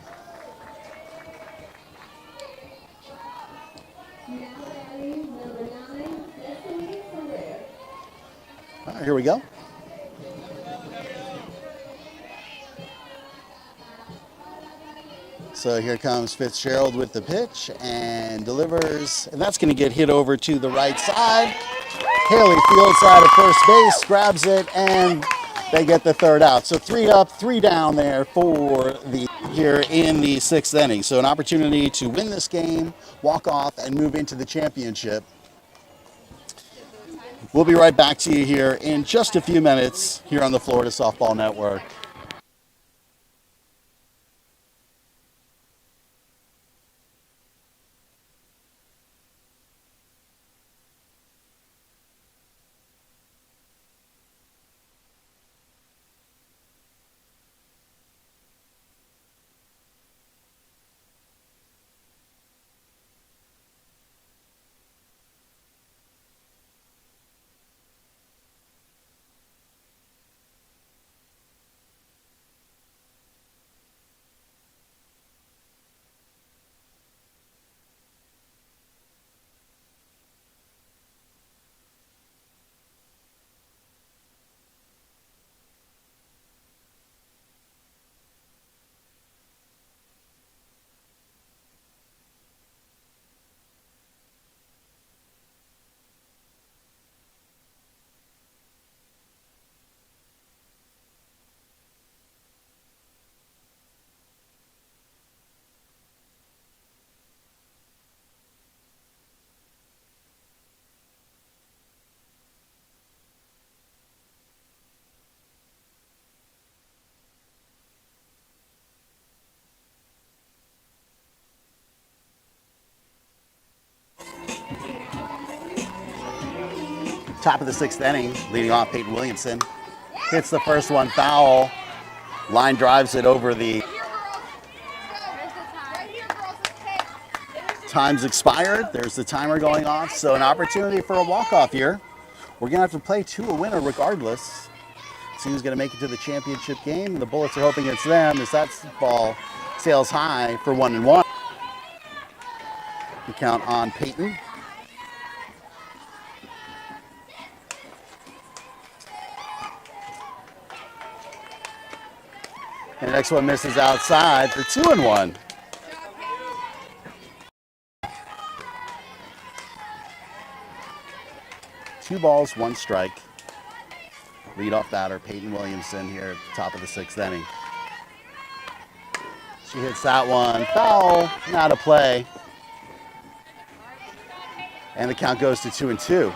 All right, here we go. So here comes Fitzgerald with the pitch and delivers, and that's going to get hit over to the right side. Haley fields out of first base, grabs it, and they get the 3rd out. So 3 up, 3 down there for the here in the 6th inning. So an opportunity to win this game, walk off, and move into the championship. We'll be right back to you here in just a few minutes here on the Florida Softball Network. Top of the sixth inning, leading off Peyton Williamson. Hits the first one foul. Line drives it over the time's expired. There's the timer going off. So an opportunity for a walk-off here. We're going to have to play to a winner regardless. See who's going to make it to the championship game. The Bullets are hoping it's them as that ball sails high for 1-1. The count on Peyton. And the next one misses outside for 2-1. Two balls, one strike. Leadoff batter Peyton Williamson here at the top of the sixth inning. She hits that one foul, not a play. And the count goes to 2-2.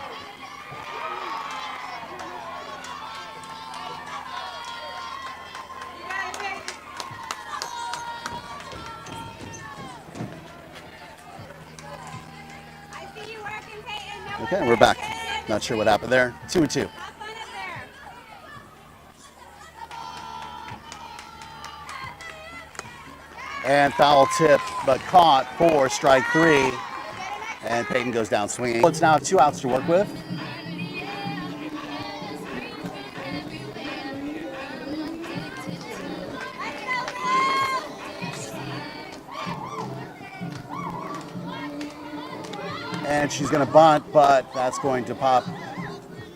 Okay, we're back. Not sure what happened there. 2-2. And foul tip, but caught for strike three. And Peyton goes down swinging. It's now 2 outs to work with. And she's going to bunt, but that's going to pop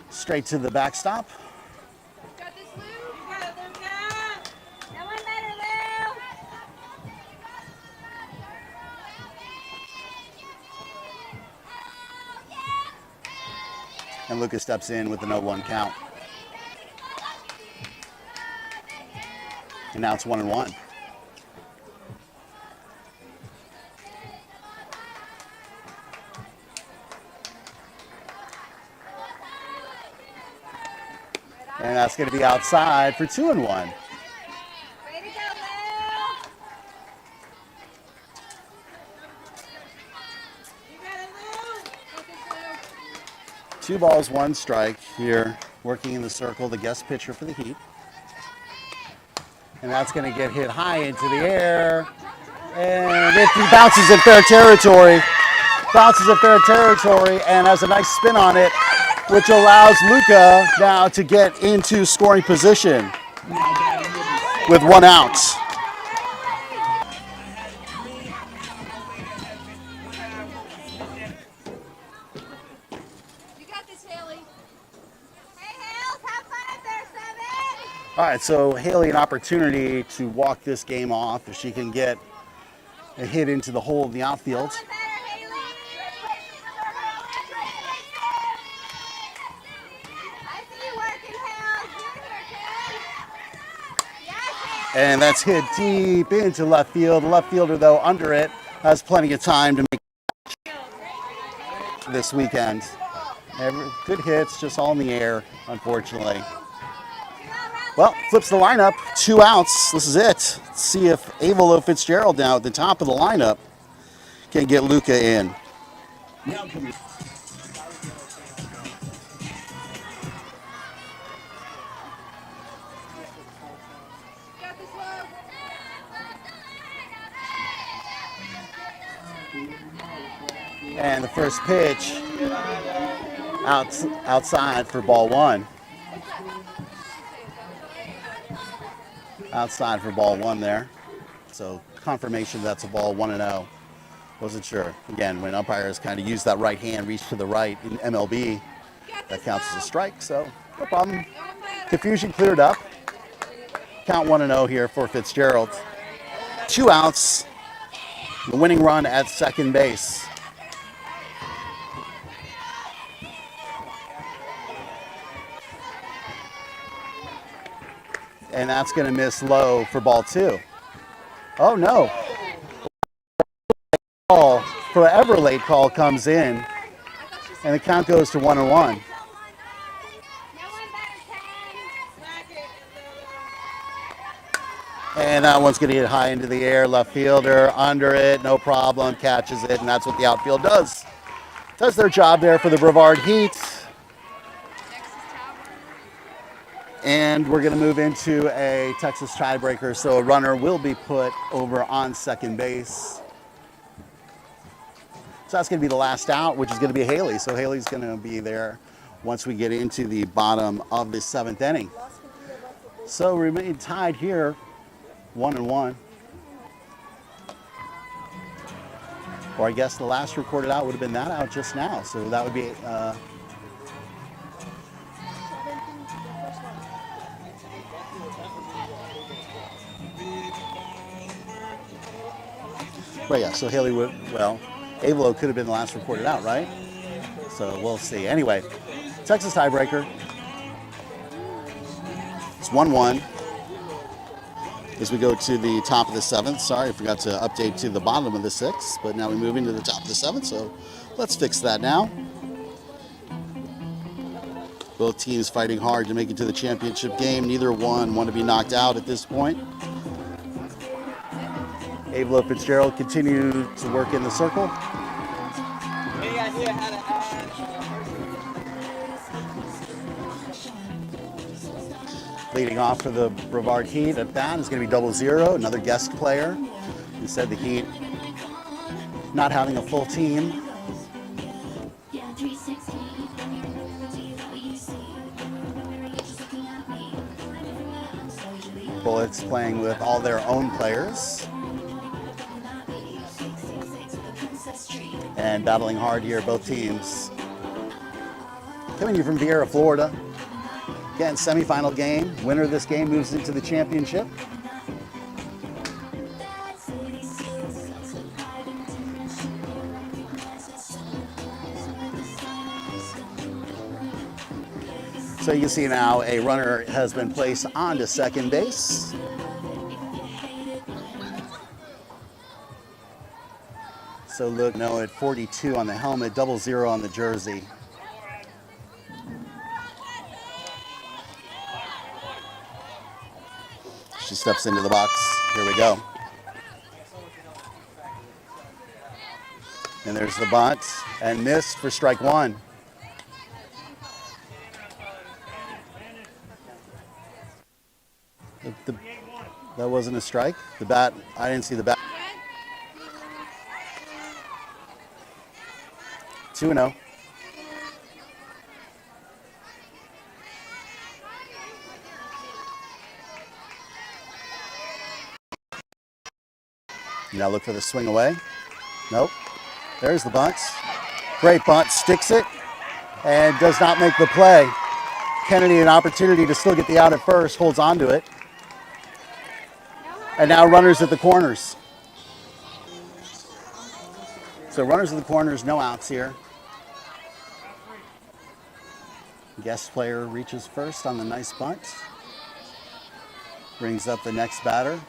straight to the backstop. Got this, Lou. You got it, Lou. That one better, Lou. And Lucas steps in with the 0-1 count. And now it's 1-1. And that's going to be outside for 2-1. Way to go, Lou. You got it, Lou. Focus, Lou. 2 balls, 1 strike here, working in the circle, the guest pitcher for the Heat. And that's going to get hit high into the air. And it bounces in fair territory. Bounces in fair territory and has a nice spin on it, which allows Luca now to get into scoring position with 1 out. You got this, Haley. Hey, Hales, have fun up there, 7. All right, so Haley, an opportunity to walk this game off if she can get a hit into the hole of the outfield. One better, Haley. I see you working, Hales. You're here, kid. Yes, Hales. And that's hit deep into left field. The left fielder, though, under it, has plenty of time to make this weekend. Good hits, just all in the air, unfortunately. Well, flips the lineup, 2 outs. This is it. Let's see if Avalo Fitzgerald now at the top of the lineup can get Luca in. Now coming. Got this, Lou. And the first pitch outside for ball 1. Outside for ball 1 there. So confirmation that's a ball 1-0. Wasn't sure. Again, when umpires kind of use that right hand, reach to the right in MLB, that counts as a strike. So no problem. Confusion cleared up. Count 1-0 here for Fitzgerald. 2 outs. The winning run at second base. And that's going to miss low for ball 2. Oh no. Ball, forever late call comes in, and the count goes to 1-1. No one better, 10. And that one's going to hit high into the air. Left fielder under it, no problem, catches it, and that's what the outfield does. Does their job there for the Brevard Heat. And we're going to move into a Texas tiebreaker, so a runner will be put over on second base. So that's going to be the last out, which is going to be Haley. So Haley's going to be there once we get into the bottom of the 7th inning. So we remain tied here, 1-1. Or I guess the last recorded out would have been that out just now. So that would be right, yeah, so Haley would, well, Avalo could have been the last recorded out, right? So we'll see. Anyway, Texas tiebreaker. It's 1-1 as we go to the top of the 7th. Sorry, I forgot to update to the bottom of the 6th, but now we move into the top of the 7th, so let's fix that now. Both teams fighting hard to make it to the championship game. Neither one want to be knocked out at this point. Avalo Fitzgerald continue to work in the circle. Any idea how to add? Leading off for the Brevard Heat at bat is going to be 00, another guest player. Instead, the Heat not having a full team. Bullets playing with all their own players. And battling hard here, both teams. Coming in from Vieira, Florida. Again, semifinal game. Winner of this game moves into the championship. So you can see now a runner has been placed onto second base. So look, no, at 42 on the helmet, 00 on the jersey. She steps into the box. Here we go. And there's the bunt and missed for strike one. That wasn't a strike. The bat, I didn't see the bat. 2-0. Now look for the swing away. Nope. There's the bunt. Great bunt, sticks it, and does not make the play. Kennedy an opportunity to still get the out at first, holds on to it. And now runners at the corners. So runners at the corners, no outs here. Guest player reaches first on the nice bunt. Brings up the next batter.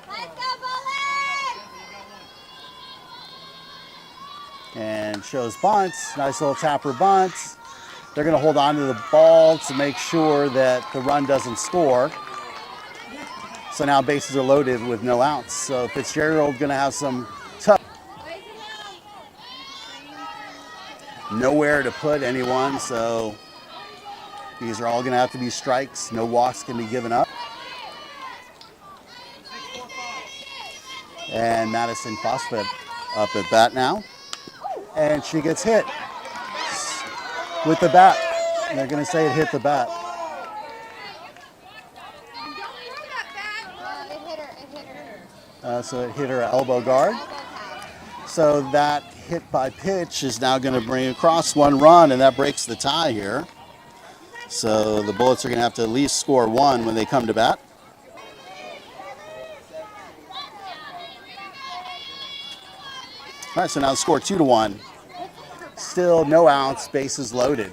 Let's go, Bullet! And shows bunts. Nice little tapper bunt. They're going to hold on to the ball to make sure that the run doesn't score. So now bases are loaded with no outs. So Fitzgerald going to have some tough. Nowhere to put anyone, so these are all going to have to be strikes. No walks can be given up. And Madison Fosfet up at bat now. And she gets hit with the bat. And they're going to say it hit the bat. So it hit her elbow guard. So that hit by pitch is now going to bring across one run, and that breaks the tie here. So the Bullets are going to have to at least score one when they come to bat. All right, so now the score 2-1. Still no outs, bases loaded.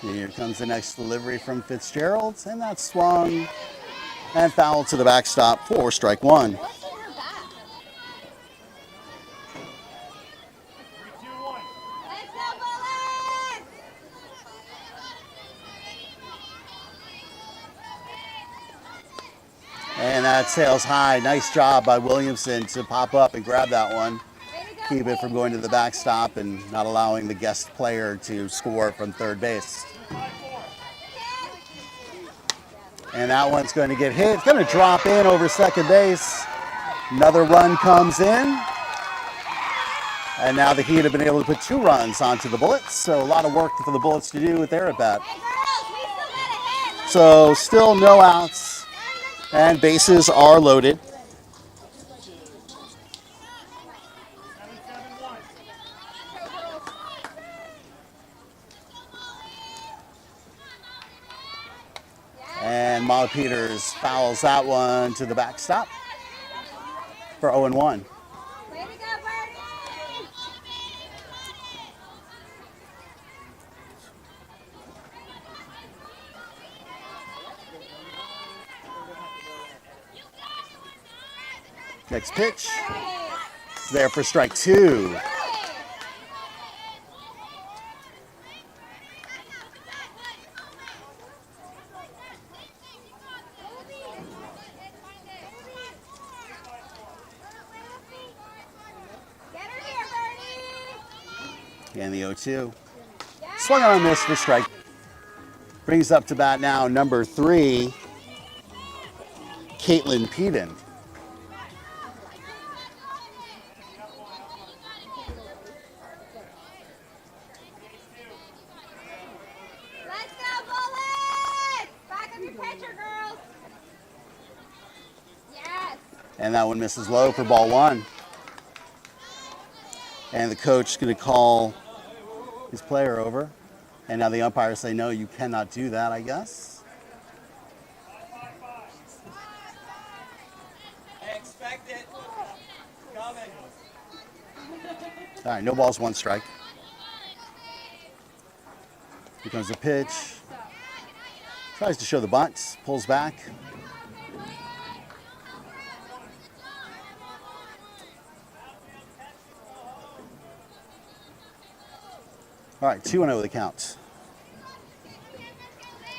And here comes the next delivery from Fitzgerald, and that's swung and fouled to the backstop for strike one. And that sails high. Nice job by Williamson to pop up and grab that one. Way to go, keep it from going to the backstop and not allowing the guest player to score from third base. And that one's going to get hit. It's going to drop in over second base. Another run comes in. And now the Heat have been able to put 2 runs onto the Bullets. So a lot of work for the Bullets to do with their at-bat. So still no outs. And bases are loaded. And Molly Peters fouls that one to the backstop for 0-1. Way to go, Birdie! Next pitch. It's there for strike 2. Get her here, Birdie! And the 0-2. Swung on a miss for strike. Brings up to bat now number 3, Caitlin Peden. Let's go, Bullets! Back up your pitcher, girls! Yes! And that one misses low for ball 1. And the coach is going to call his player over. And now the umpires say, no, you cannot do that, I guess. I expect it. Coming. All right, no balls, 1 strike. Here comes the pitch. Tries to show the bunt, pulls back. All right, 2-0 the count.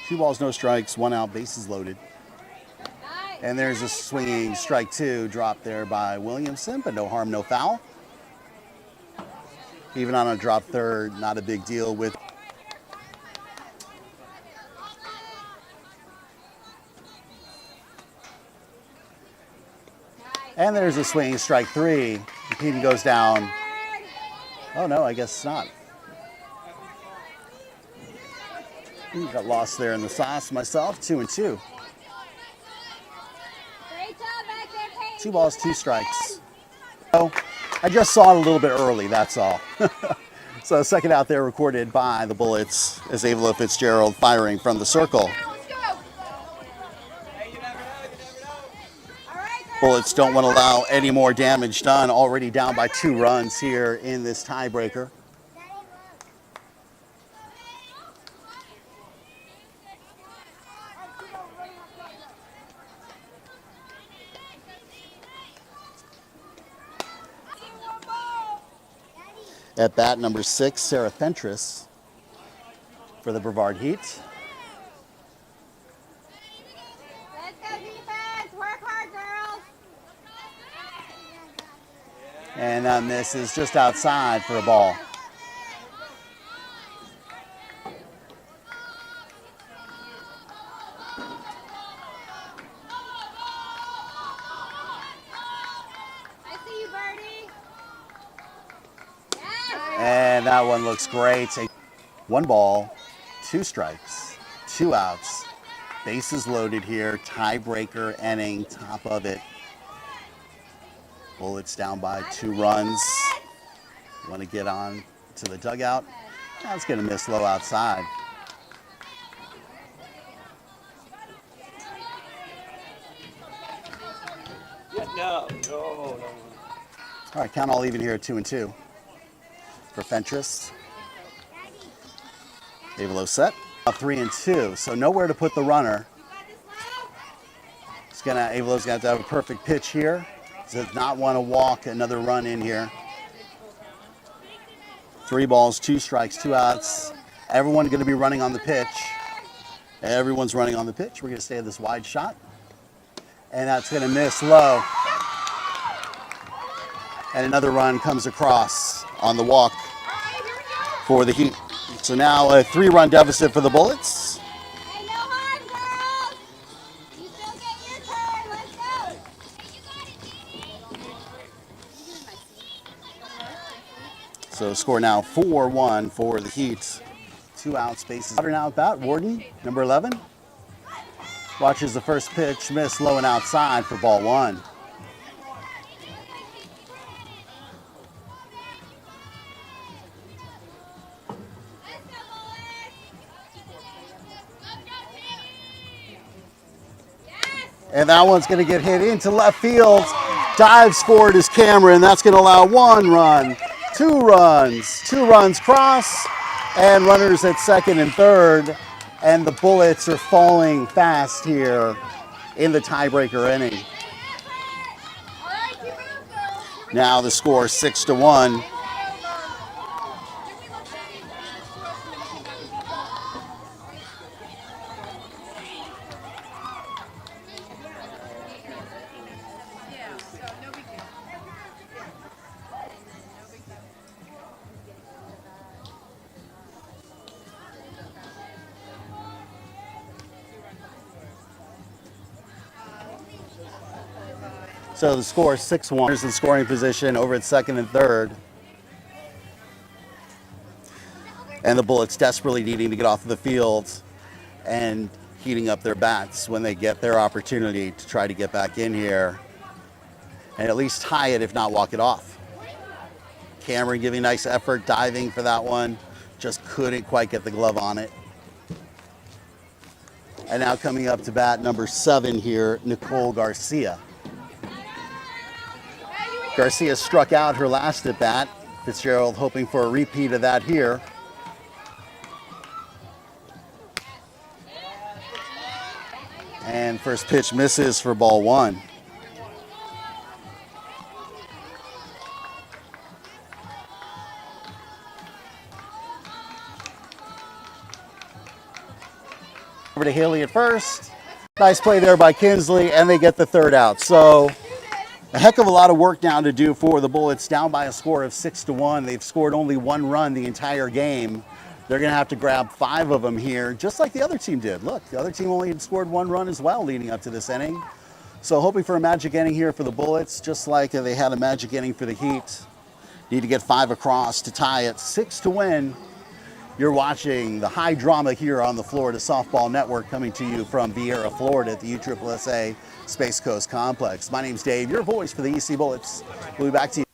2 balls, no strikes, 1 out, bases loaded. And there's a swinging strike 2 drop there by Williamson, but no harm, no foul. Even on a drop third, not a big deal with. And there's a swinging strike 3. Peden goes down. Oh no, I guess not. Got lost there in the sauce myself, 2-2. Great job back there, Peyton. 2 balls, 2 strikes. Oh, I just saw it a little bit early, that's all. So second out there recorded by the Bullets as Avila Fitzgerald firing from the circle. Let's go! Hey, you never know. All right, girls. Bullets don't want to allow any more damage done. Already down by 2 runs here in this tiebreaker. At bat number 6, Sarah Fentress for the Brevard Heat. Let's go, defense. Work hard, girls. And that miss is just outside for a ball. I see you, Birdie. Yes! And that one looks great. 1 ball, 2 strikes, 2 outs. Bases loaded here. Tiebreaker inning, top of it. Bullets down by 2 runs. Want to get on to the dugout. That's going to miss low outside. Yeah, no. All right, count all even here at 2-2 for Fentress. Avilo set. 3-2, so nowhere to put the runner. Avilo's got to have a perfect pitch here. Does not want to walk another run in here. 3 balls, 2 strikes, 2 outs. Everyone going to be running on the pitch. Everyone's running on the pitch. We're going to stay at this wide shot. And that's going to miss low. And another run comes across on the walk for the Heat. So now a 3-run deficit for the Bullets. Hey, no harm, girls. You still get your turn. Let's go. So score now 4-1 for the Heat. 2 out spaces. Now at bat, Warden, number 11. Watches the first pitch miss low and outside for ball 1. And that one's going to get hit into left field. Dives forward is Cameron. That's going to allow 1 run, 2 runs, 2 runs cross, and runners at second and third. And the Bullets are falling fast here in the tiebreaker inning. Now the score 6-1. So the score is 6-1. Here's the scoring position over at second and third. And the Bullets desperately needing to get off of the field and heating up their bats when they get their opportunity to try to get back in here and at least tie it, if not walk it off. Cameron giving nice effort, diving for that one. Just couldn't quite get the glove on it. And now coming up to bat, number 7 here, Nicole Garcia. Garcia struck out her last at bat. Fitzgerald hoping for a repeat of that here. And first pitch misses for ball 1. Over to Haley at first. Nice play there by Kinsley, and they get the 3rd out. So a heck of a lot of work now to do for the Bullets, down by a score of 6-1. They've scored only 1 run the entire game. They're going to have to grab 5 of them here, just like the other team did. Look, the other team only had scored 1 run as well leading up to this inning. So hoping for a magic inning here for the Bullets, just like they had a magic inning for the Heat. Need to get 5 across to tie it, 6 to win. You're watching the high drama here on the Florida Softball Network, coming to you from Vieira, Florida at the USSSA Space Coast Complex. My name's Dave, your voice for the EC Bullets. We'll be back to you.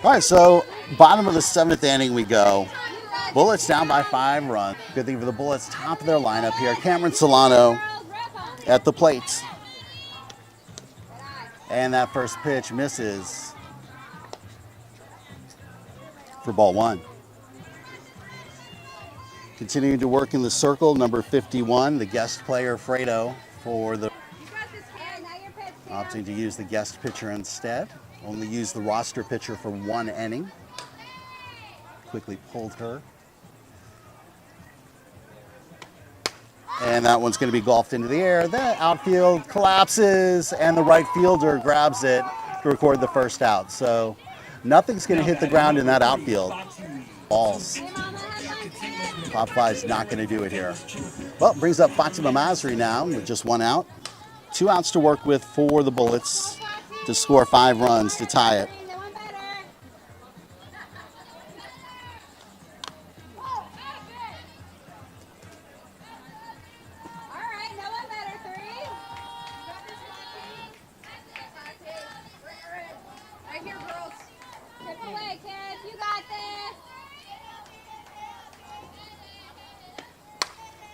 All right, so bottom of the 7th inning we go. Bullets down by 5 runs. Good thing for the Bullets, top of their lineup here. Cameron Solano at the plate. And that first pitch misses for ball 1. Continuing to work in the circle, number 51, the guest player, Fredo, for the opting to use the guest pitcher instead. Only used the roster pitcher for 1 inning. Quickly pulled her. And that one's going to be golfed into the air. The outfield collapses, and the right fielder grabs it to record the first out. So nothing's going to hit the ground in that outfield. Balls. Pop Fly's not going to do it here. Well, brings up Fatima Masri now with just 1 out. 2 outs to work with for the Bullets to score 5 runs to tie it.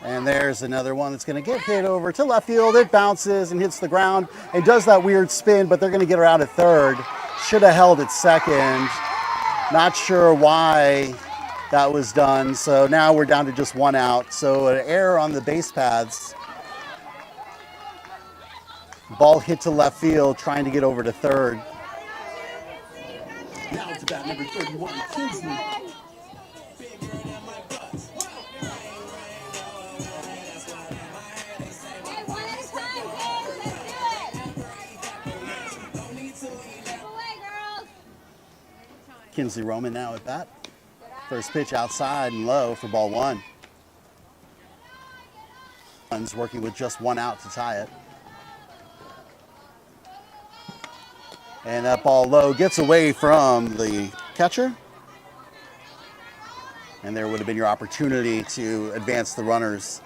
And there's another one that's going to get hit over to left field. It bounces and hits the ground and does that weird spin, but they're going to get her out at third. Should have held at second. Not sure why that was done. So now we're down to just 1 out. So an error on the base paths. Ball hit to left field, trying to get over to third. Now it's about number 31, Kinsley. Kinsley Roman now at bat. First pitch outside and low for ball 1. Working with just 1 out to tie it. And that ball low gets away from the catcher. And there would have been your opportunity to advance the runners.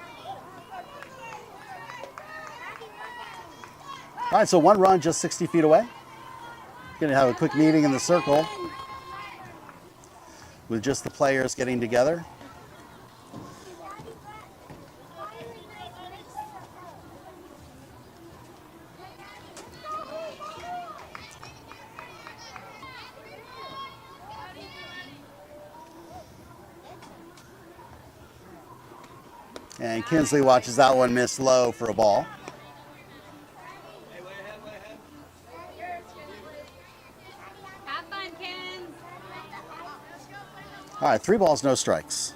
All right, so 1 run just 60 feet away. Going to have a quick meeting in the circle with just the players getting together. And Kinsley watches that one miss low for a ball. Have fun, Kins. All right, 3 balls, no strikes.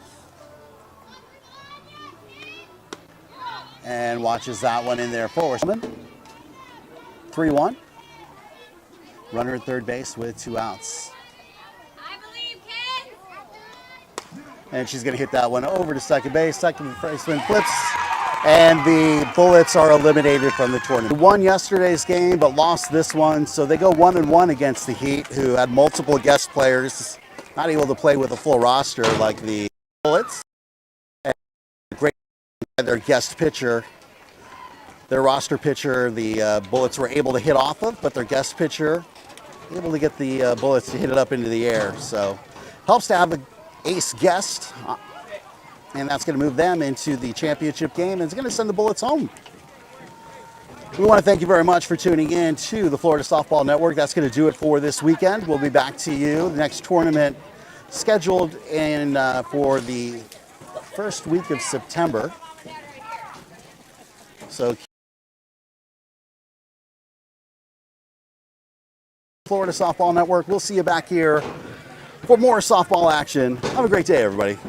And watches that one in there for 3-1. Runner at third base with 2 outs. I believe, Kins. And she's going to hit that one over to second base. Second baseman flips, and the Bullets are eliminated from the tournament. They won yesterday's game, but lost this one, so they go 1-1 against the Heat, who had multiple guest players, not able to play with a full roster like the Bullets. And great their guest pitcher, their roster pitcher, the Bullets were able to hit off of, but their guest pitcher able to get the Bullets to hit it up into the air. So helps to have an ace guest, and that's going to move them into the championship game, and it's going to send the Bullets home. We want to thank you very much for tuning in to the Florida Softball Network. That's going to do it for this weekend. We'll be back to you. The next tournament scheduled in for the first week of September. So Florida Softball Network, we'll see you back here for more softball action. Have a great day, everybody.